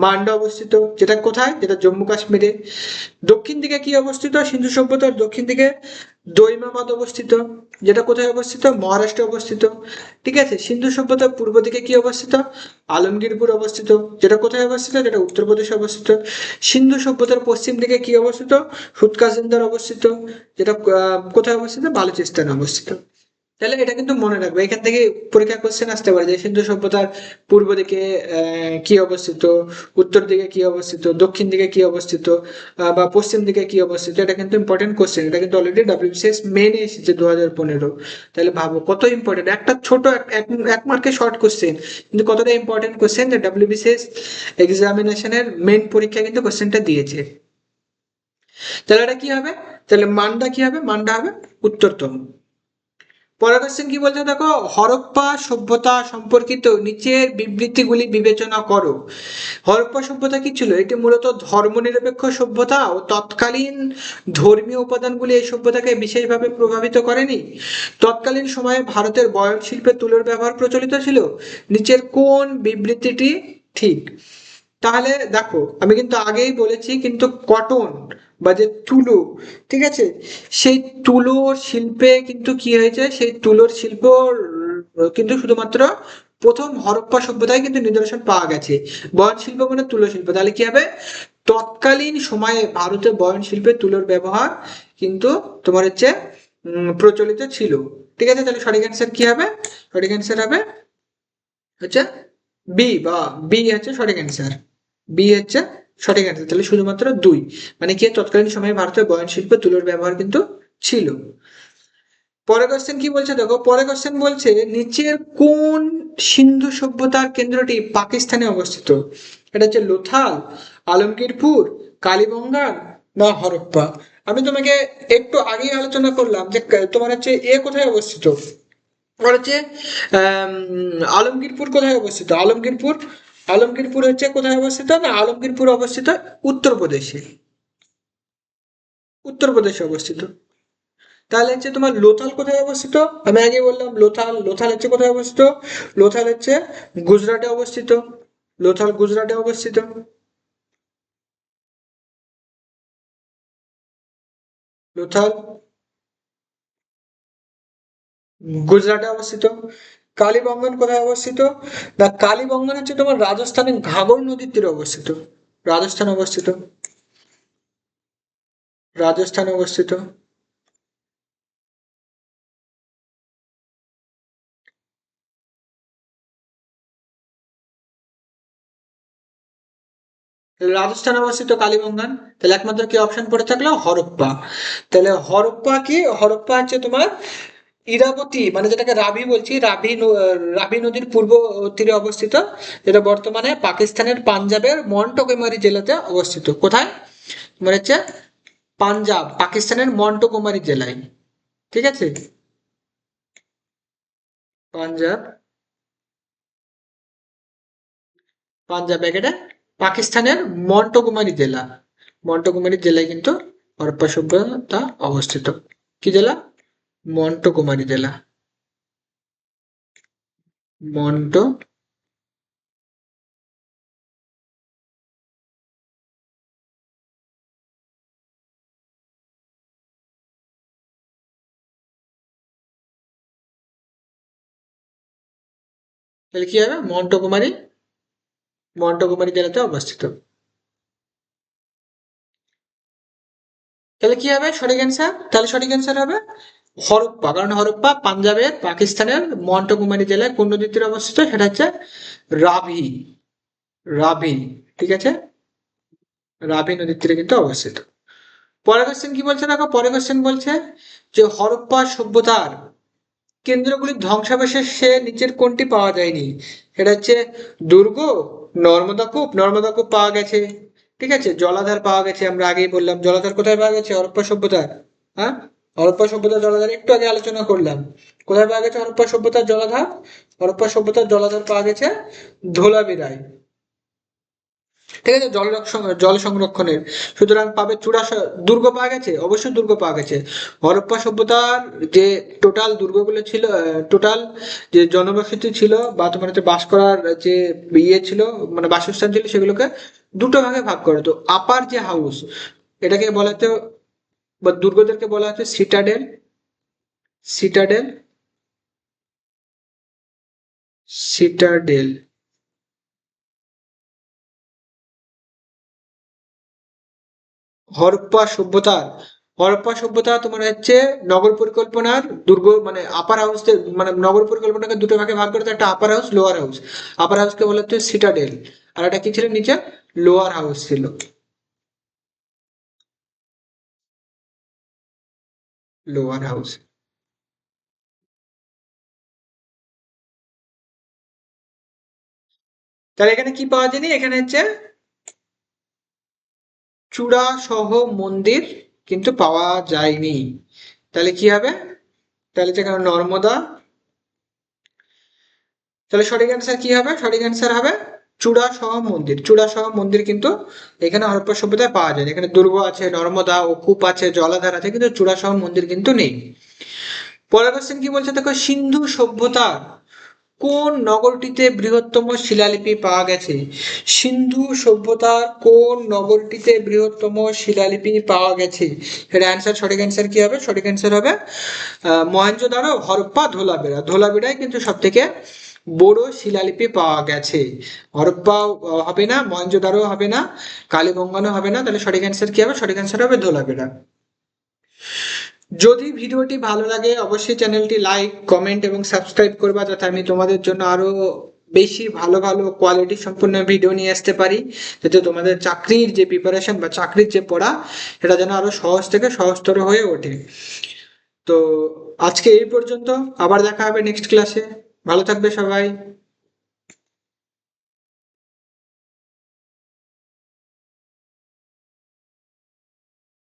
মান্ডা অবস্থিত, যেটা কোথায়, যেটা জম্মু কাশ্মীরে। দক্ষিণ দিকে কি অবস্থিত সিন্ধু সভ্যতার দক্ষিণ দিকে? দৈমাবাদ অবস্থিত, যেটা কোথায় অবস্থিত? মহারাষ্ট্রে অবস্থিত। ঠিক আছে, সিন্ধু সভ্যতার পূর্ব দিকে কি অবস্থিত? আলমগীরপুর অবস্থিত, যেটা কোথায় অবস্থিত? যেটা উত্তরপ্রদেশে অবস্থিত। সিন্ধু সভ্যতার পশ্চিম দিকে কি অবস্থিত? সুৎকাজিন্দার অবস্থিত, যেটা কোথায় অবস্থিত? বালুচিস্তানে অবস্থিত। তাহলে এটা কিন্তু মনে রাখবে, এখান থেকে পরীক্ষা কোশ্চেন আসতে পারে যে সিন্ধু সভ্যতার পূর্ব দিকে কি অবস্থিত, উত্তর দিকে কি অবস্থিত, দক্ষিণ দিকে কি অবস্থিত, বা পশ্চিম দিকে কি অবস্থিত। এটা কিন্তু ইম্পর্টেন্ট কোশ্চেন, এটা কিন্তু অলরেডি ডাব্লিউবিসিএস মেনে এসেছে 2015। তাহলে ভাবো কত ইম্পর্টেন্ট, একটা ছোট এক মার্কের শর্ট কোশ্চেন, কিন্তু কতটা ইম্পর্টেন্ট কোশ্চেন যে ডাব্লিউবিসিএস এক্সামিনেশনের মেন পরীক্ষা কিন্তু কোশ্চেনটা দিয়েছে। তাহলে এটা কি হবে, তাহলে মানটা কি হবে, মানটা হবে উত্তরতম। পরের কোশ্চেন কি বলছে দেখো, হরপ্পা সভ্যতা সম্পর্কিত নিচের বিবৃতিগুলি বিবেচনা করো। হরপ্পা সভ্যতা কি ছিল? এটি মূলত ধর্মনিরপেক্ষ সভ্যতা ও তৎকালীন ধর্মীয় উপাদানগুলি এই সভ্যতাকে বিশেষভাবে প্রভাবিত করেনি। তৎকালীন সময়ে ভারতের বয়ন শিল্পে তুলোর ব্যবহার প্রচলিত ছিল। নিচের কোন বিবৃতিটি ঠিক? তাহলে দেখো, আমি কিন্তু আগেই বলেছি কিন্তু কটন বা যে তুলো, ঠিক আছে, সেই তুলোর শিল্পে কিন্তু কি হয়েছে, সেই তুলোর শিল্প কিন্তু শুধুমাত্র প্রথম হরপ্পা সভ্যতায় কিন্তু নিদর্শন পাওয়া গেছে। বয়ন শিল্প মানে তুলো শিল্প, তাহলে কি হবে, তৎকালীন সময়ে ভারতে বয়ন শিল্পে তুলোর ব্যবহার কিন্তু তোমার হচ্ছে প্রচলিত ছিল। ঠিক আছে, তাহলে সঠিক অ্যান্সার কি হবে, সঠিক অ্যান্সার হবে হচ্ছে বি, বা বি হচ্ছে সঠিক অ্যান্সার। বি হচ্ছে সঠিক অ্যান্সার, তাহলে শুধুমাত্র দুই, মানে কি তৎকালীন সময়ে ভারতের বয়ন শিল্পে তুলোর ব্যবহার কিন্তু ছিল। পরের কোশ্চেন কি বলছে দেখো, পরের কোশ্চেন বলছে নিচের কোন সিন্ধু সভ্যতার কেন্দ্রটি পাকিস্তানে অবস্থিত? এটা হচ্ছে লোথাল, আলমগীরপুর, কালীবঙ্গান, না হরপ্পা। আমি তোমাকে একটু আগেই আলোচনা করলাম যে তোমার হচ্ছে এ কোথায় অবস্থিত, আর হচ্ছে আলমগীরপুর কোথায় অবস্থিত? আলমগীরপুর, আলমগীরপুর হচ্ছে কোথায় অবস্থিত না, আলমগীরপুর অবস্থিত উত্তরপ্রদেশে, উত্তরপ্রদেশে অবস্থিত। তাহলে হচ্ছে তোমার লোথাল কোথায় অবস্থিত? আমি আগে বললাম লোথাল, লোথাল হচ্ছে কোথায় অবস্থিত? লোথাল হচ্ছে গুজরাটে অবস্থিত, লোথাল গুজরাটে অবস্থিত। লোথাল গুজরাটে অবস্থিত। কালীবঙ্গন কোথায় অবস্থিত? না, কালীবঙ্গন হচ্ছে তোমার রাজস্থানের ঘাগর নদীর তীরে অবস্থিত, রাজস্থান অবস্থিত, রাজস্থানে অবস্থিত। রাজস্থানে অবস্থিত কালীবঙ্গান। তাহলে একমাত্র কি অপশন পড়ে থাকলো, হরপ্পা। তাহলে হরপ্পা কি, হরপ্পা হচ্ছে তোমার ইরাবতী, মানে যেটাকে রাভি বলছি, রাভি নদীর পূর্ব তীরে অবস্থিত, যেটা বর্তমানে পাকিস্তানের পাঞ্জাবের মন্টগোমেরি জেলাতে অবস্থিত। কোথায়? মানে হচ্ছে পাঞ্জাব, পাকিস্তানের মন্টগোমেরি জেলায়। ঠিক আছে, পাঞ্জাব, পাঞ্জাব এটা পাকিস্তানের মন্টগোমেরি জেলা, মন্টগোমেরি জেলায় কিন্তু হরপ্পা সভ্যতা অবস্থিত। কি জেলা? মন্টগোমেরি জেলা, মন্টো তাহলে কি হবে? মন্টগোমারি জেলাতে অবস্থিত। তাহলে কি হবে সঠিক অ্যান্সার? তাহলে সঠিক অ্যান্সার হবে হরপ্পা, কারণ হরপ্পা পাঞ্জাবের পাকিস্তানের মন্টগোমারি জেলায় কোন নদীর তীরে অবস্থিত? সেটা হচ্ছে রাভি। রাভি, ঠিক আছে, রাভি নদীর তীরে কিন্তু অবস্থিত। পরের কোশ্চেন কি বলছে দেখো, পরের কোশ্চেন বলছে যে হরপ্পা সভ্যতার কেন্দ্রগুলির ধ্বংসাবশেষে নিচের কোনটি পাওয়া যায়নি? সেটা হচ্ছে দুর্গ, নর্মদা কূপ পাওয়া গেছে, ঠিক আছে, জলাধার পাওয়া গেছে, আমরা আগেই বললাম জলাধার কোথায় পাওয়া গেছে? হরপ্পা সভ্যতার। হ্যাঁ, হরপ্পা সভ্যতার জলাধার একটু আগে আলোচনা করলাম। কোথায় পাওয়া গেছে হরপ্পা সভ্যতার জলাধার? হরপ্পা সভ্যতার জলাধার পাওয়া গেছে ধোলাবিরায়, ঠিক আছে, জল সংরক্ষণের। সুতরাং পাবে দুর্গ পাওয়া গেছে, অবশ্যই দুর্গ পাওয়া গেছে। হরপ্পা সভ্যতার যে টোটাল দুর্গগুলো ছিল, টোটাল যে জনবসতি ছিল বা তোমার হচ্ছে বাস করার যে ইয়ে ছিল, মানে বাসস্থান ছিল, সেগুলোকে দুটো ভাগে ভাগ করে। তো আপার যে হাউস, এটাকে বলা হচ্ছে, বা দুর্গদেরকে বলা হচ্ছে সিটাডেল। Citadel, citadel. হরপ্পা সভ্যতা, হরপ্পা সভ্যতা তোমার হচ্ছে নগর পরিকল্পনার দুর্গ, মানে আপার হাউস, মানে নগর পরিকল্পনাকে দুটো ভাগে ভাগ করে, একটা আপার হাউস, লোয়ার হাউস। আপার হাউসকে বলা হচ্ছে সিটাডেল, আর এটা কি ছিল নিচে? লোয়ার হাউস ছিল, লোয়ার হাউস। তাহলে এখানে কি পাওয়া যায়নি? এখানে হচ্ছে চূড়া সহ মন্দির কিন্তু পাওয়া যায়নি। তাহলে কি হবে? তাহলে যেখানে নর্মদা, তাহলে সঠিক অ্যান্সার কি হবে? সঠিক অ্যান্সার হবে চূড়া সহ মন্দির। চূড়া সহ মন্দির কিন্তু এখানে হরপ্পা সভ্যতায় পাওয়া যায়। এখানে দুর্গ আছে, নর্মদা ও কূপ আছে, জলাধার আছে, কিন্তু চূড়া সহ মন্দির কিন্তু নেই। পরের কোশ্চেন কি বলছে দেখো, সিন্ধু সভ্যতার কোন নগরটিতে বৃহত্তম শিলালিপি পাওয়া গেছে? সিন্ধু সভ্যতার কোন নগরটিতে বৃহত্তম শিলালিপি পাওয়া গেছে? এর অ্যান্সার, সঠিক অ্যান্সার কি হবে? সঠিক অ্যান্সার হবে মহেঞ্জোদারো, হরপ্পা, ধোলাবিরা। ধোলাবিরায় কিন্তু সব থেকে বড় শিলালিপি পাওয়া গেছে। হরপ্পা হবে না, মহেঞ্জোদারো হবে না, কালীবঙ্গানও হবে না। তাহলে সঠিক অ্যান্সার কি হবে? সঠিক অ্যান্সার হবে ধোলাবিরা। যদি ভিডিওটি ভালো লাগে অবশ্যই চ্যানেলটি লাইক, কমেন্ট এবং সাবস্ক্রাইব করবা, যাতে আমি তোমাদের জন্য আরো বেশি ভালো ভালো কোয়ালিটি সম্পূর্ণ ভিডিও নিয়ে আসতে পারি, যাতে তোমাদের চাকরির যে প্রিপারেশন বা চাকরির যে পড়া, সেটা যেন আরো সহজ থেকে সহজতর হয়ে ওঠে। তো আজকে এই পর্যন্ত, আবার দেখা হবে নেক্সট ক্লাসে। ভালো থাকবে সবাই।